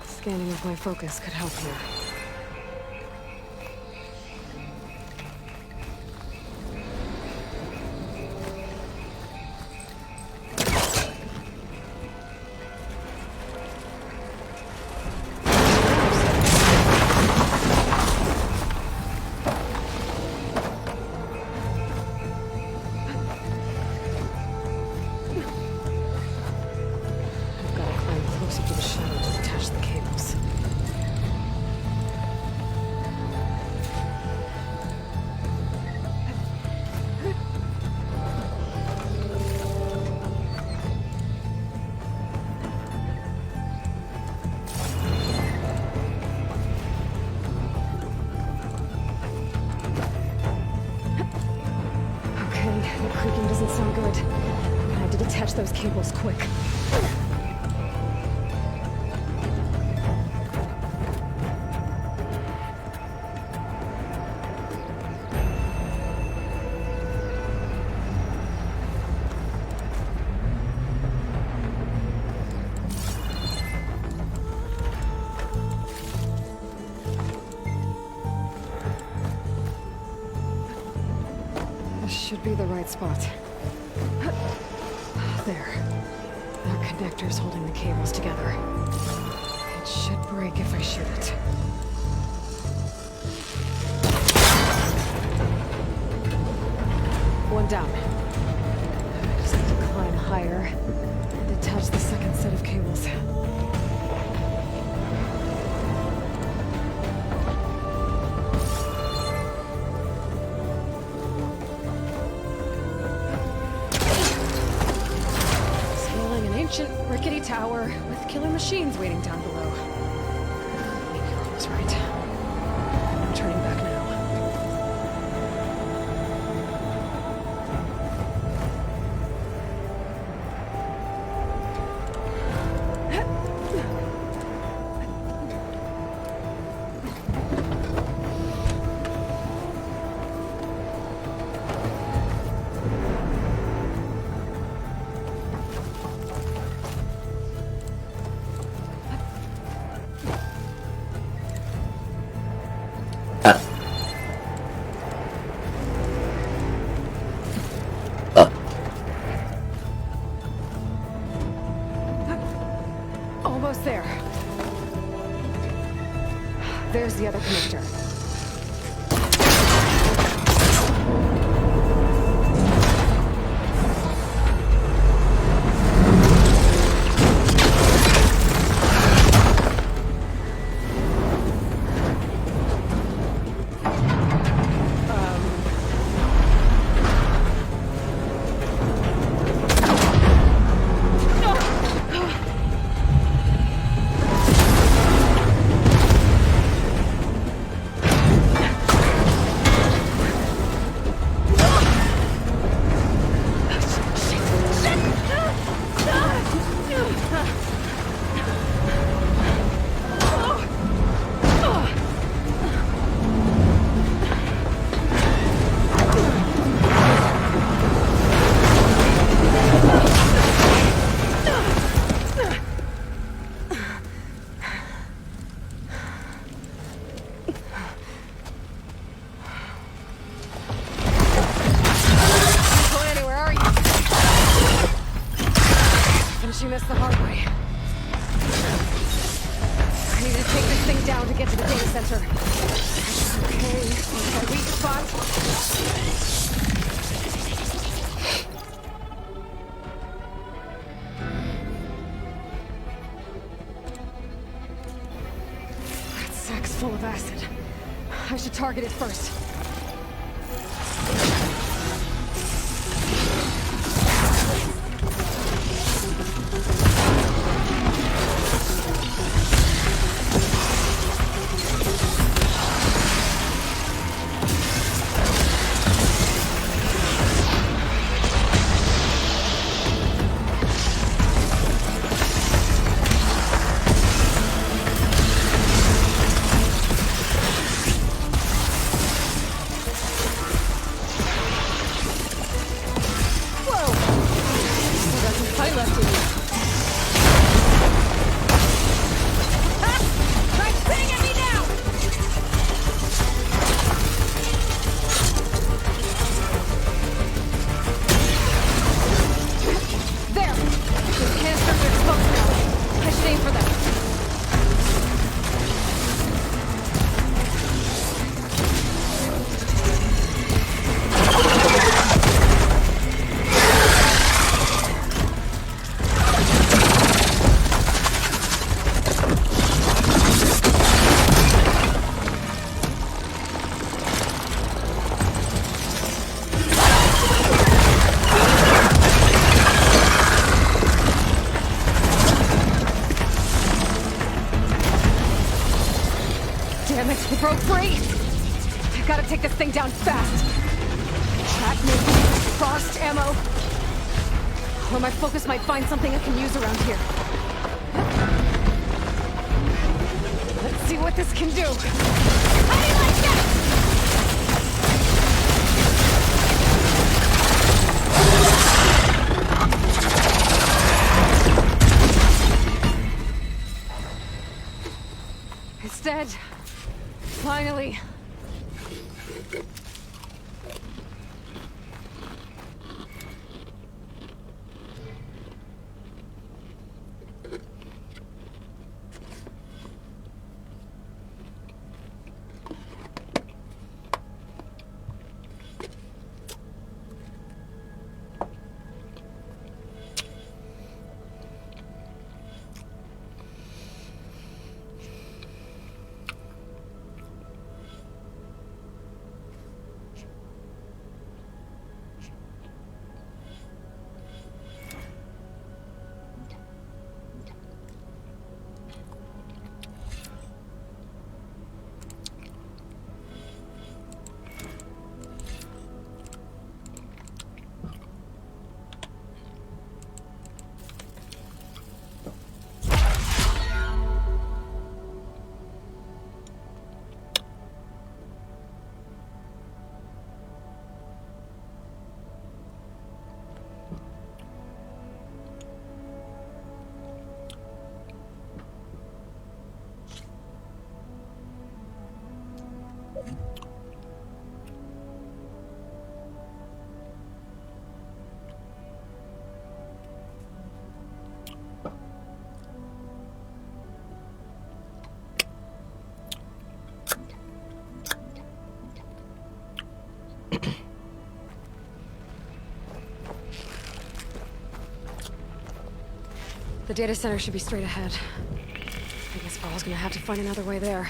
Scanning of my focus could help here. Attach those cables quick. This should be the right spot. There. That connector's holding the cables together. It should break if I shoot it. One down. Just have to climb higher and attach the second set of cables. Rickety tower with killer machines waiting down below. Maybe was right. No turning back now. Almost there. There's the other connector. You missed the hard way. I need to take this thing down to get to the data center. Okay, my weak spot. That sack's full of acid. I should target it first. Damn it, it broke free! I gotta take this thing down fast. Track maybe, frost ammo. Or my focus might find something I can use around here. Let's see what this can do. How do you like that? It's dead. Finally. The data center should be straight ahead. I guess Paul's gonna have to find another way there.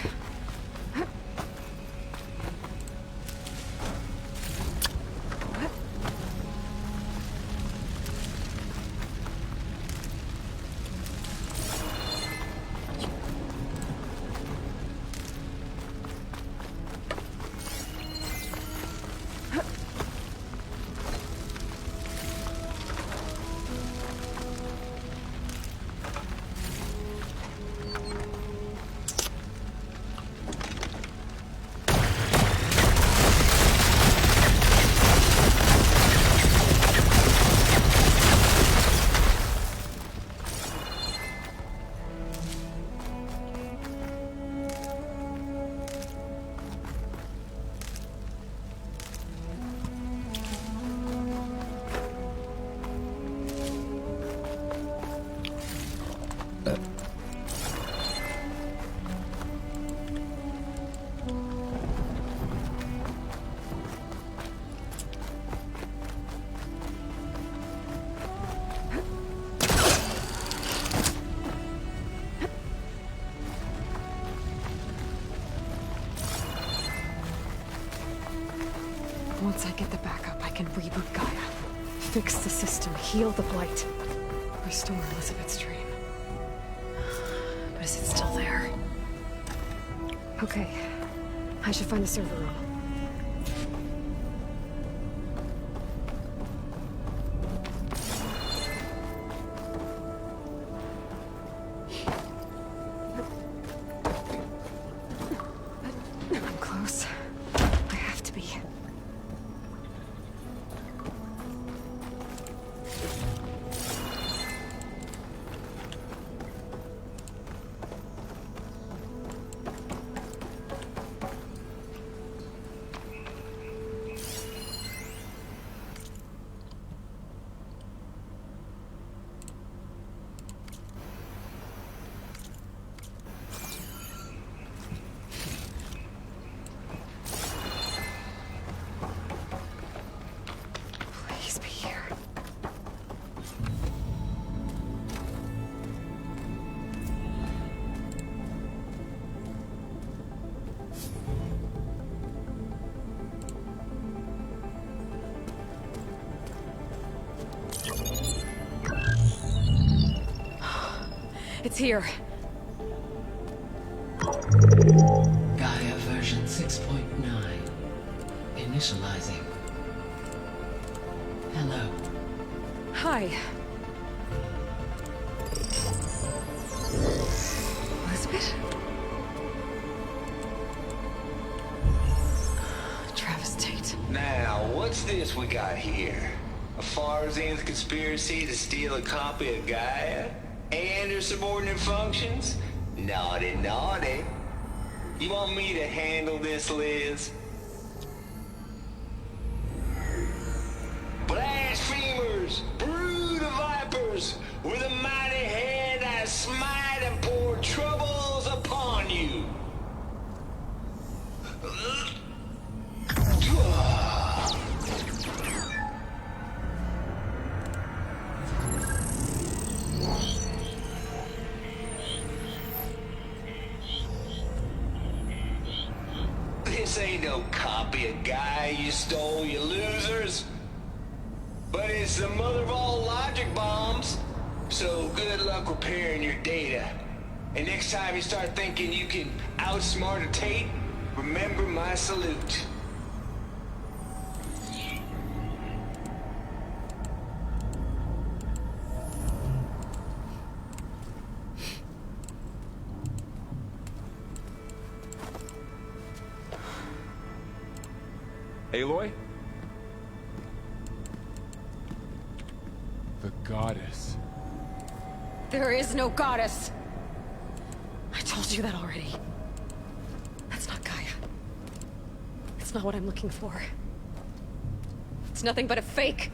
Once I get the backup, I can reboot Gaia. Fix the system, heal the Blight. Restore Elizabeth's dream. But is it still there? Okay. I should find the server room. I'm close. I have to be. Please be here. It's here. Gaia version 6.9. Initializing. Hello. Hi. it? Travis Tate. Now, what's this we got here? A Farzian's conspiracy to steal a copy of Gaia? And her subordinate functions? Naughty, naughty. You want me to handle this, Liz? Blasphemers! Brood of vipers! With a mighty hand I smite and pour troubles upon you! This ain't no copy of Gaia you stole, you losers! But it's the mother of all logic bombs. So good luck repairing your data. And next time you start thinking you can outsmart a Tate, remember my salute. Aloy? The goddess. There is no goddess. I told you that already. That's not Gaia. It's not what I'm looking for. It's nothing but a fake.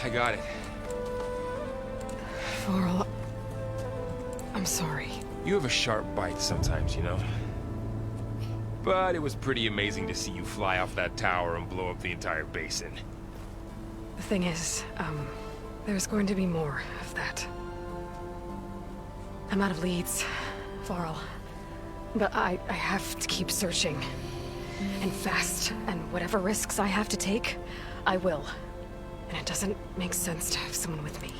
I got it. Varl, I'm sorry. You have a sharp bite sometimes, you know? But it was pretty amazing to see you fly off that tower and blow up the entire basin. The thing is, there's going to be more of that. I'm out of leads, Varl. But I have to keep searching. And fast, and whatever risks I have to take, I will. And it doesn't make sense to have someone with me.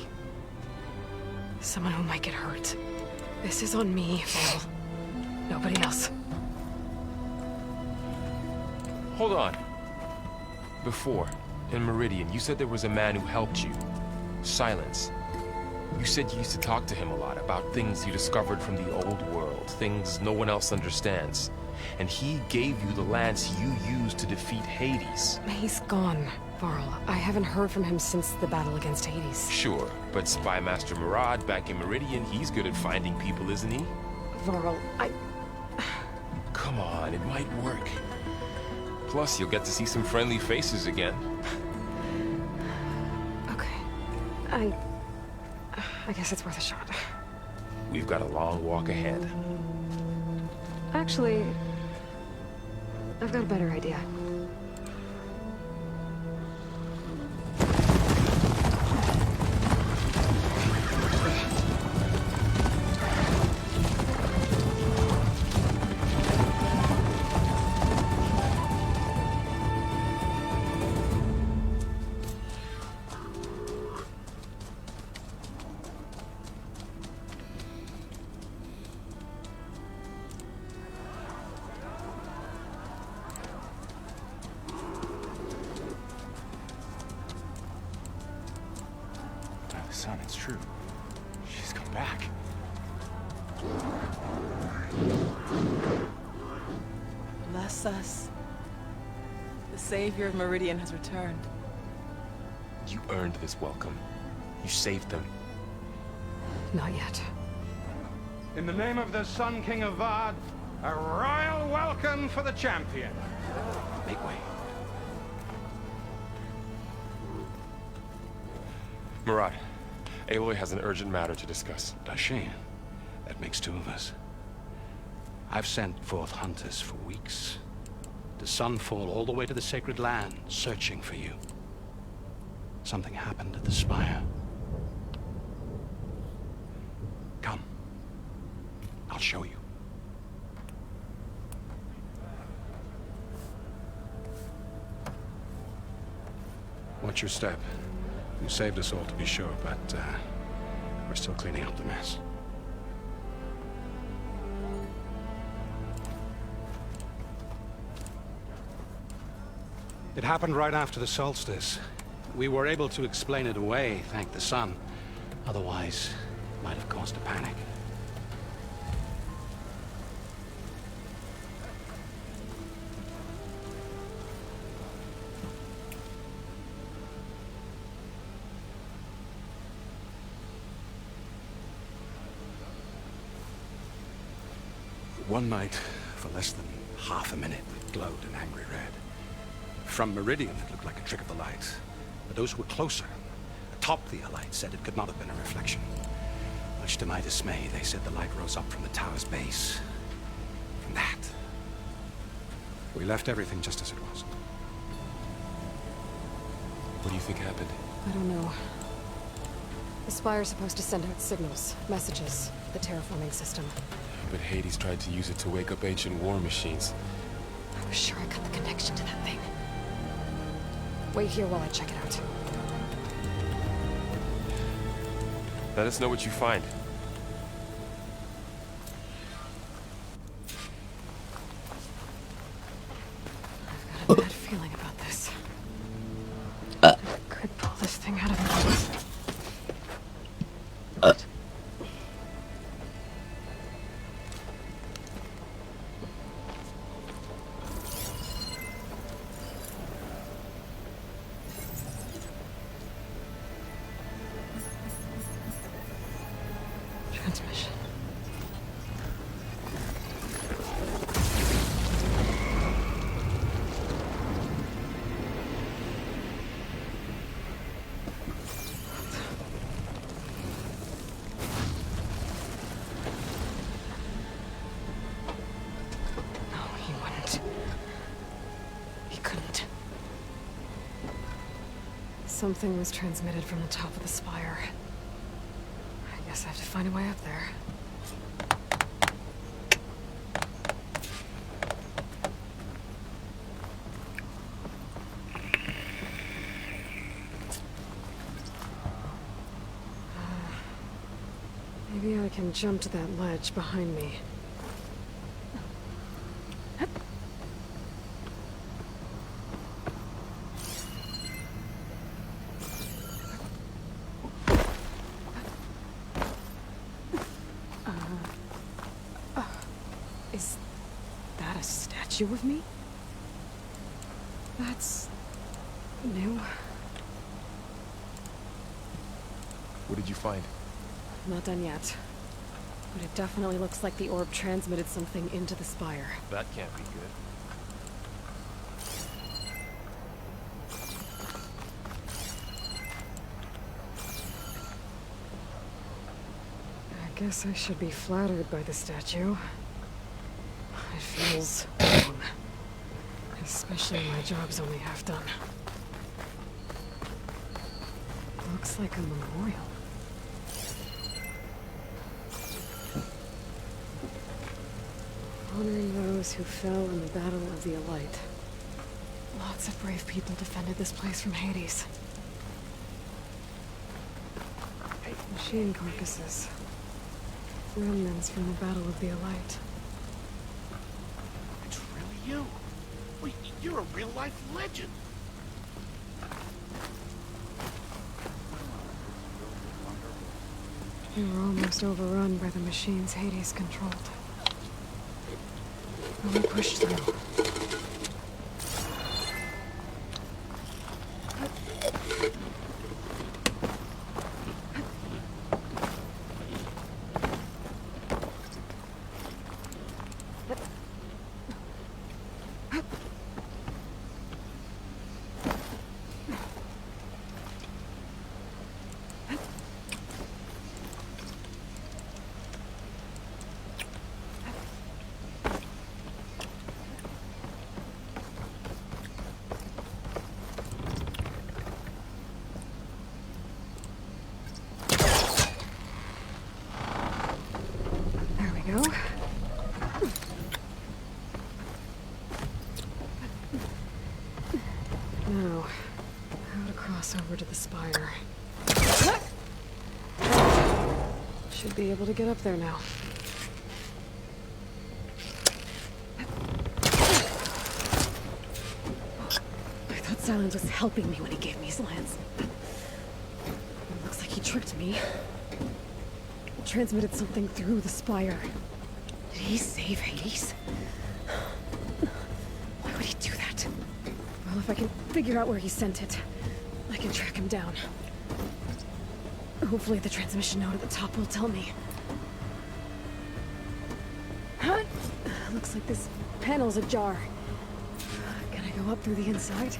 Someone who might get hurt. This is on me, Varl. Nobody else. Hold on. Before, in Meridian, you said there was a man who helped you. Silence. You said you used to talk to him a lot about things you discovered from the old world, things no one else understands. And he gave you the lance you used to defeat Hades. He's gone, Varl. I haven't heard from him since the battle against Hades. Sure, but Spy Master Murad back in Meridian, he's good at finding people, isn't he? Varl, Come on, it might work. Plus, you'll get to see some friendly faces again. Okay. I guess it's worth a shot. We've got a long walk ahead. Actually, I've got a better idea. Son, it's true. She's come back. Bless us. The savior of Meridian has returned. You earned this welcome. You saved them. Not yet. In the name of the Sun King of Vard, a royal welcome for the champion. Make way. Murad, Aloy has an urgent matter to discuss. Does she? That makes two of us. I've sent forth hunters for weeks. To Sunfall all the way to the Sacred Land, searching for you. Something happened at the Spire. Come. I'll show you. Watch your step. You saved us all, to be sure, but we're still cleaning up the mess. It happened right after the solstice. We were able to explain it away, thank the sun. Otherwise, it might have caused a panic. One night, for less than half a minute, it glowed an angry red. From Meridian, it looked like a trick of the light. But those who were closer, atop the light, said it could not have been a reflection. Much to my dismay, they said the light rose up from the tower's base. From that. We left everything just as it was. What do you think happened? I don't know. The Spire's supposed to send out signals, messages, for the terraforming system. But Hades tried to use it to wake up ancient war machines. I was sure I cut the connection to that thing. Wait here while I check it out. Let us know what you find. I've got a bad feeling about this. I could pull this thing out of me. Transmission. No, he wouldn't. He couldn't. Something was transmitted from the top of the spire. I guess I have to find a way up there. Maybe I can jump to that ledge behind me. Is that a statue of me? That's new. What did you find? Not done yet. But it definitely looks like the orb transmitted something into the spire. That can't be good. I guess I should be flattered by the statue. It feels wrong. Especially when my job's only half done. Looks like a memorial. Honoring those who fell in the Battle of the Elite. Lots of brave people defended this place from Hades. Machine carcasses. Remnants from the Battle of the Elite. It's really you. Wait, you're a real-life legend. We were almost overrun by the machines Hades controlled. But we pushed through. Go. Now, how to cross over to the spire. Should be able to get up there now. I thought Silence was helping me when he gave me his lance. Looks like he tricked me. Transmitted something through the spire. Did he save Hades? Why would he do that? Well, if I can figure out where he sent it, I can track him down. Hopefully the transmission node at the top will tell me. Looks like this panel's ajar. Can I go up through the inside?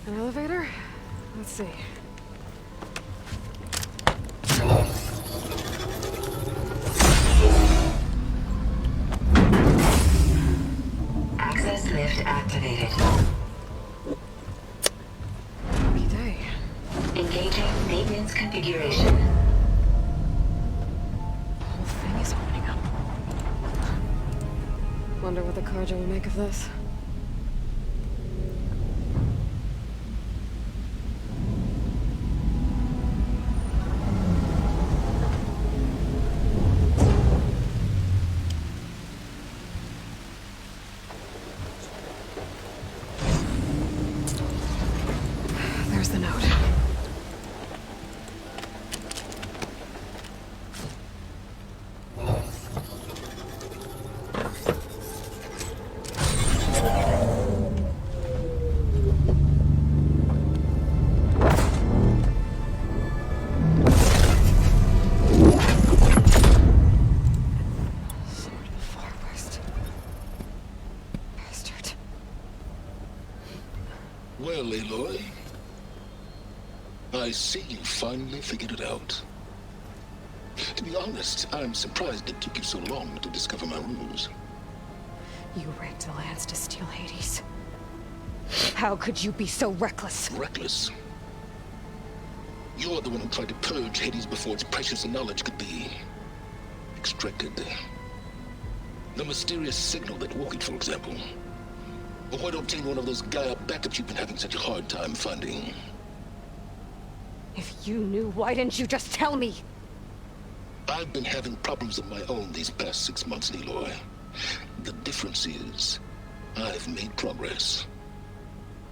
An elevator? Let's see. Access lift activated. Lucky day. Engaging maintenance configuration. The whole thing is opening up. Wonder what the Carja will make of this. There's the note. Sword of the Far West. Bastard. Well, Aloy, I see you finally figured it out. To be honest, I'm surprised it took you so long to discover my ruse. You rigged the lance to steal Hades. How could you be so reckless? Reckless? You're the one who tried to purge Hades before its precious knowledge could be extracted. The mysterious signal that woke it, for example. Or why to obtain one of those Gaia backups you've been having such a hard time finding. If you knew, why didn't you just tell me? I've been having problems of my own these past 6 months, Aloy. The difference is, I've made progress.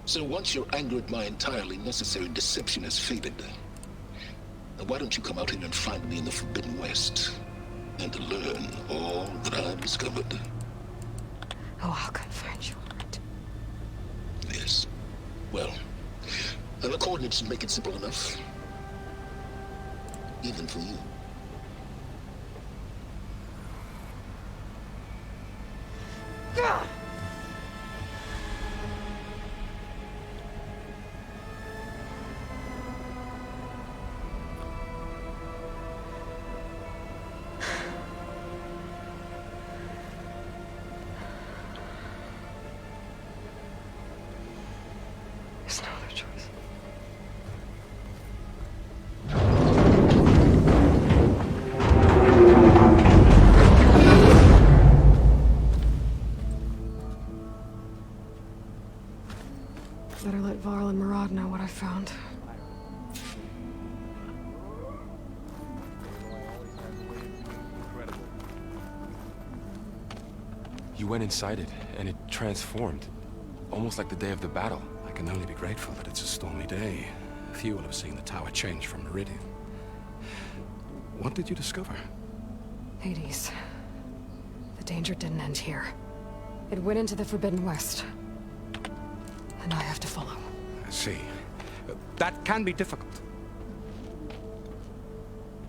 So once your anger at my entirely necessary deception has faded, then why don't you come out here and find me in the Forbidden West, and learn all that I've discovered? Oh, I'll come find you. Yes. Well, the coordinates make it simple enough. Even for you. There's no other choice. Better let Varl and Murad know what I found. You went inside it, and it transformed. Almost like the day of the battle. I can only be grateful that it's a stormy day. Few will have seen the tower change from Meridian. What did you discover? Hades. The danger didn't end here. It went into the Forbidden West. And I have to follow. I see. That can be difficult.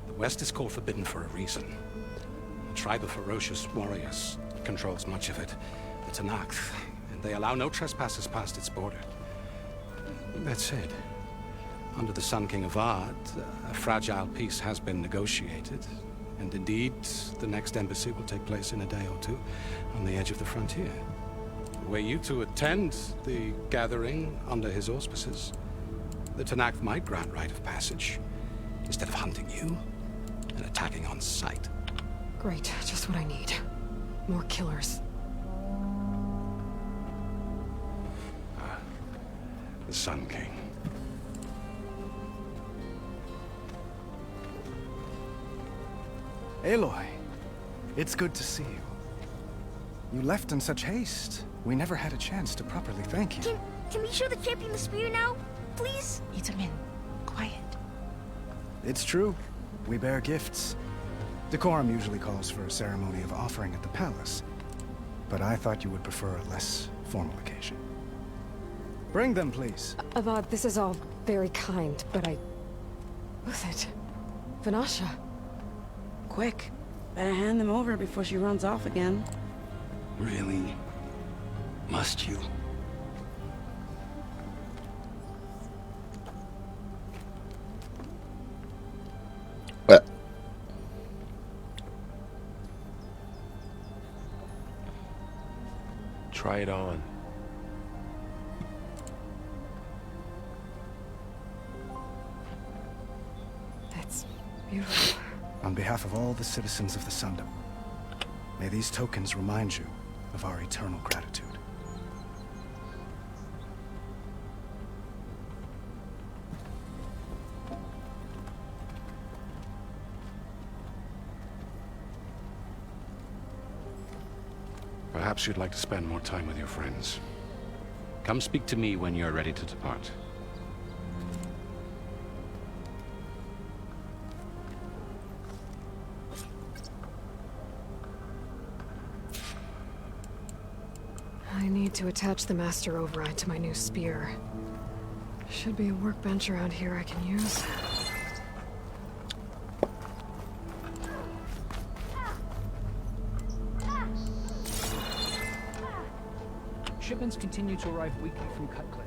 The West is called Forbidden for a reason. A tribe of ferocious warriors controls much of it. The Tanakh, and they allow no trespassers past its border. That said, under the Sun King of Ard, a fragile peace has been negotiated. And indeed, the next embassy will take place in a day or two on the edge of the frontier. Were you to attend the gathering under his auspices, the Tanakh might grant right of passage, instead of hunting you and attacking on sight. Great, just what I need. More killers. The Sun King. Aloy, it's good to see you. You left in such haste. We never had a chance to properly thank you. Can we show the champion the spear now? Please? Itamin, quiet. It's true. We bear gifts. Decorum usually calls for a ceremony of offering at the palace, but I thought you would prefer a less formal occasion. Bring them, please. Avad, this is all very kind, but Who's it? Vanasha. Quick. Better hand them over before she runs off again. Really? Must you? What? Try it on. That's beautiful. On behalf of all the citizens of the Sundom, may these tokens remind you of our eternal gratitude. Perhaps you'd like to spend more time with your friends. Come speak to me when you're ready to depart. I need to attach the master override to my new spear. Should be a workbench around here I can use. Shipments continue to arrive weekly from Cutcliffe.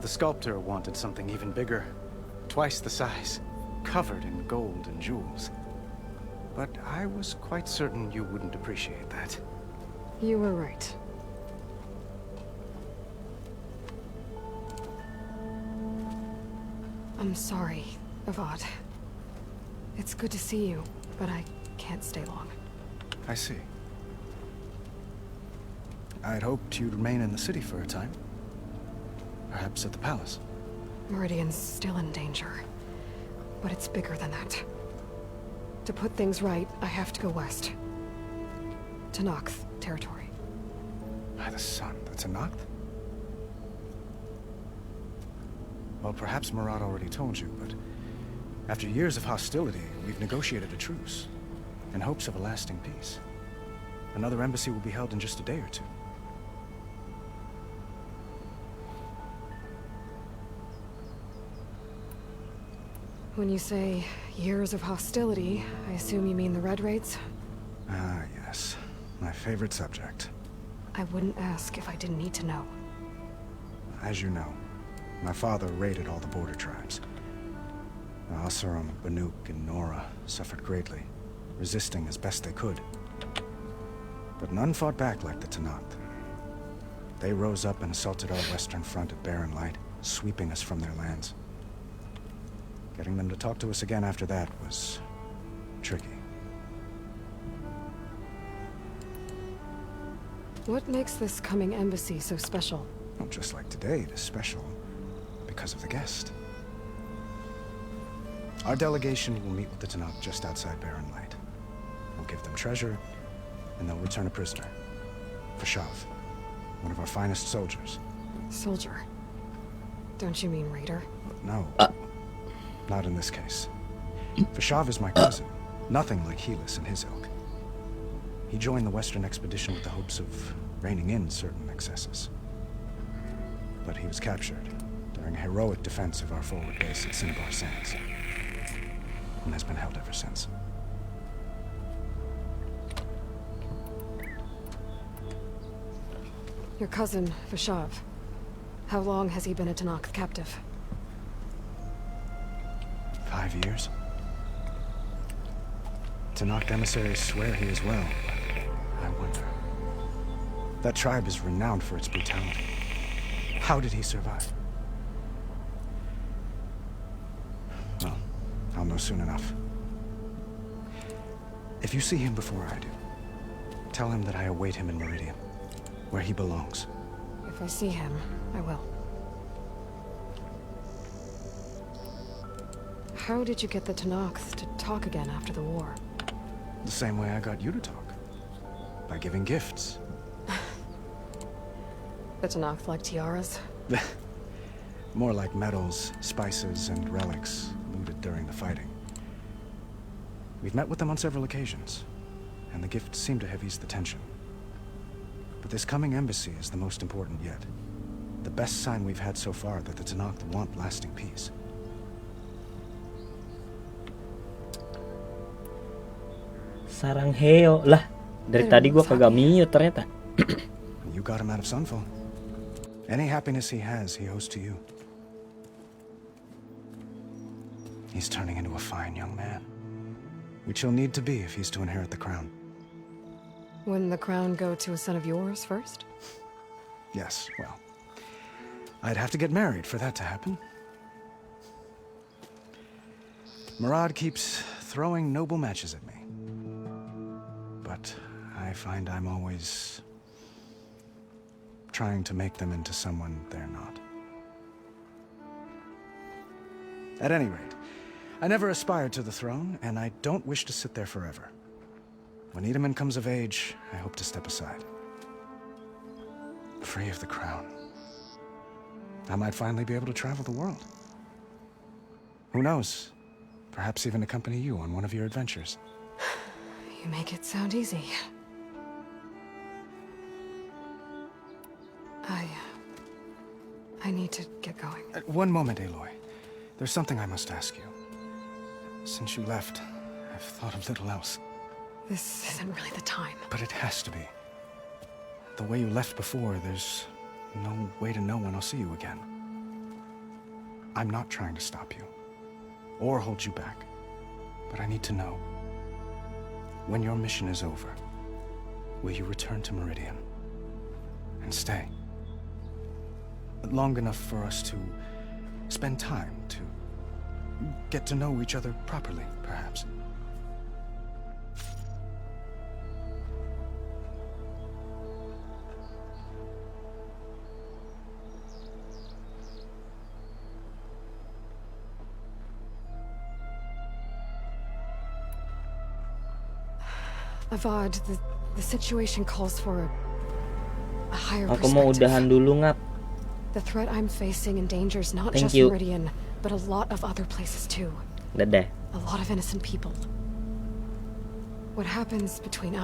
The sculptor wanted something even bigger, twice the size, covered in gold and jewels. But I was quite certain you wouldn't appreciate that. You were right. I'm sorry, Avad. It's good to see you, but I can't stay long. I see. I'd hoped you'd remain in the city for a time. Perhaps at the palace. Meridian's still in danger, but it's bigger than that. To put things right, I have to go west. To Nox territory. By the sun, that's a Nox? Well, perhaps Murad already told you, but after years of hostility, we've negotiated a truce, in hopes of a lasting peace. Another embassy will be held in just a day or two. When you say years of hostility, I assume you mean the Red Raids? Ah, yes. My favorite subject. I wouldn't ask if I didn't need to know. As you know, my father raided all the border tribes. Asuram, Banuk, and Nora suffered greatly, resisting as best they could. But none fought back like the Tenakth. They rose up and assaulted our western front at Barren Light, sweeping us from their lands. Getting them to talk to us again after that was tricky. What makes this coming embassy so special? Well, just like today, it is special because of the guest. Our delegation will meet with the Tenakth just outside Barren Light. We'll give them treasure, and they'll return a prisoner. Vashav, one of our finest soldiers. Soldier? Don't you mean raider? No. Not in this case. Vashav is my cousin, nothing like Helis and his ilk. He joined the Western expedition with the hopes of reining in certain excesses. But he was captured during a heroic defense of our forward base at Cinnabar Sands, and has been held ever since. Your cousin, Vashav. How long has he been a Tenakth captive? 5 years. Tenakth emissaries swear he is well, but I wonder. That tribe is renowned for its brutality. How did he survive? know soon enough. If you see him before I do, tell him that I await him in Meridian, where he belongs. If I see him, I will. How did you get the Tanakhs to talk again after the war? The same way I got you to talk. By giving gifts. The Tanakhs like tiaras? More like medals, spices, and relics looted during the fighting. We've met with them on several occasions, and the gifts seem to have eased the tension. But this coming embassy is the most important yet. The best sign we've had so far that the Tanakh want lasting peace. Sarangheo lah. Dari tadi gua kagak mute ternyata. You got him out of Sunfall. Any happiness he has, he owes to you. He's turning into a fine young man, which he'll need to be if he's to inherit the crown. Wouldn't the crown go to a son of yours first? Yes, well, I'd have to get married for that to happen. Murad keeps throwing noble matches at me. But I find I'm always trying to make them into someone they're not. At any rate, I never aspired to the throne, and I don't wish to sit there forever. When Edaman comes of age, I hope to step aside. Free of the crown. I might finally be able to travel the world. Who knows? Perhaps even accompany you on one of your adventures. You make it sound easy. I need to get going. One moment, Aloy. There's something I must ask you. Since you left, I've thought of little else. This isn't really the time. But it has to be. The way you left before, there's no way to know when I'll see you again. I'm not trying to stop you, or hold you back. But I need to know, when your mission is over, will you return to Meridian and stay? Long enough for us to spend time, to get to know each other properly, perhaps. Avad, the situation calls for a higher Aku mau udahan dulu, Ngap. The threat I'm facing endangers not Thank just you. Meridian, but a lot of other places too. Dadah. A lot of innocent people. What happens between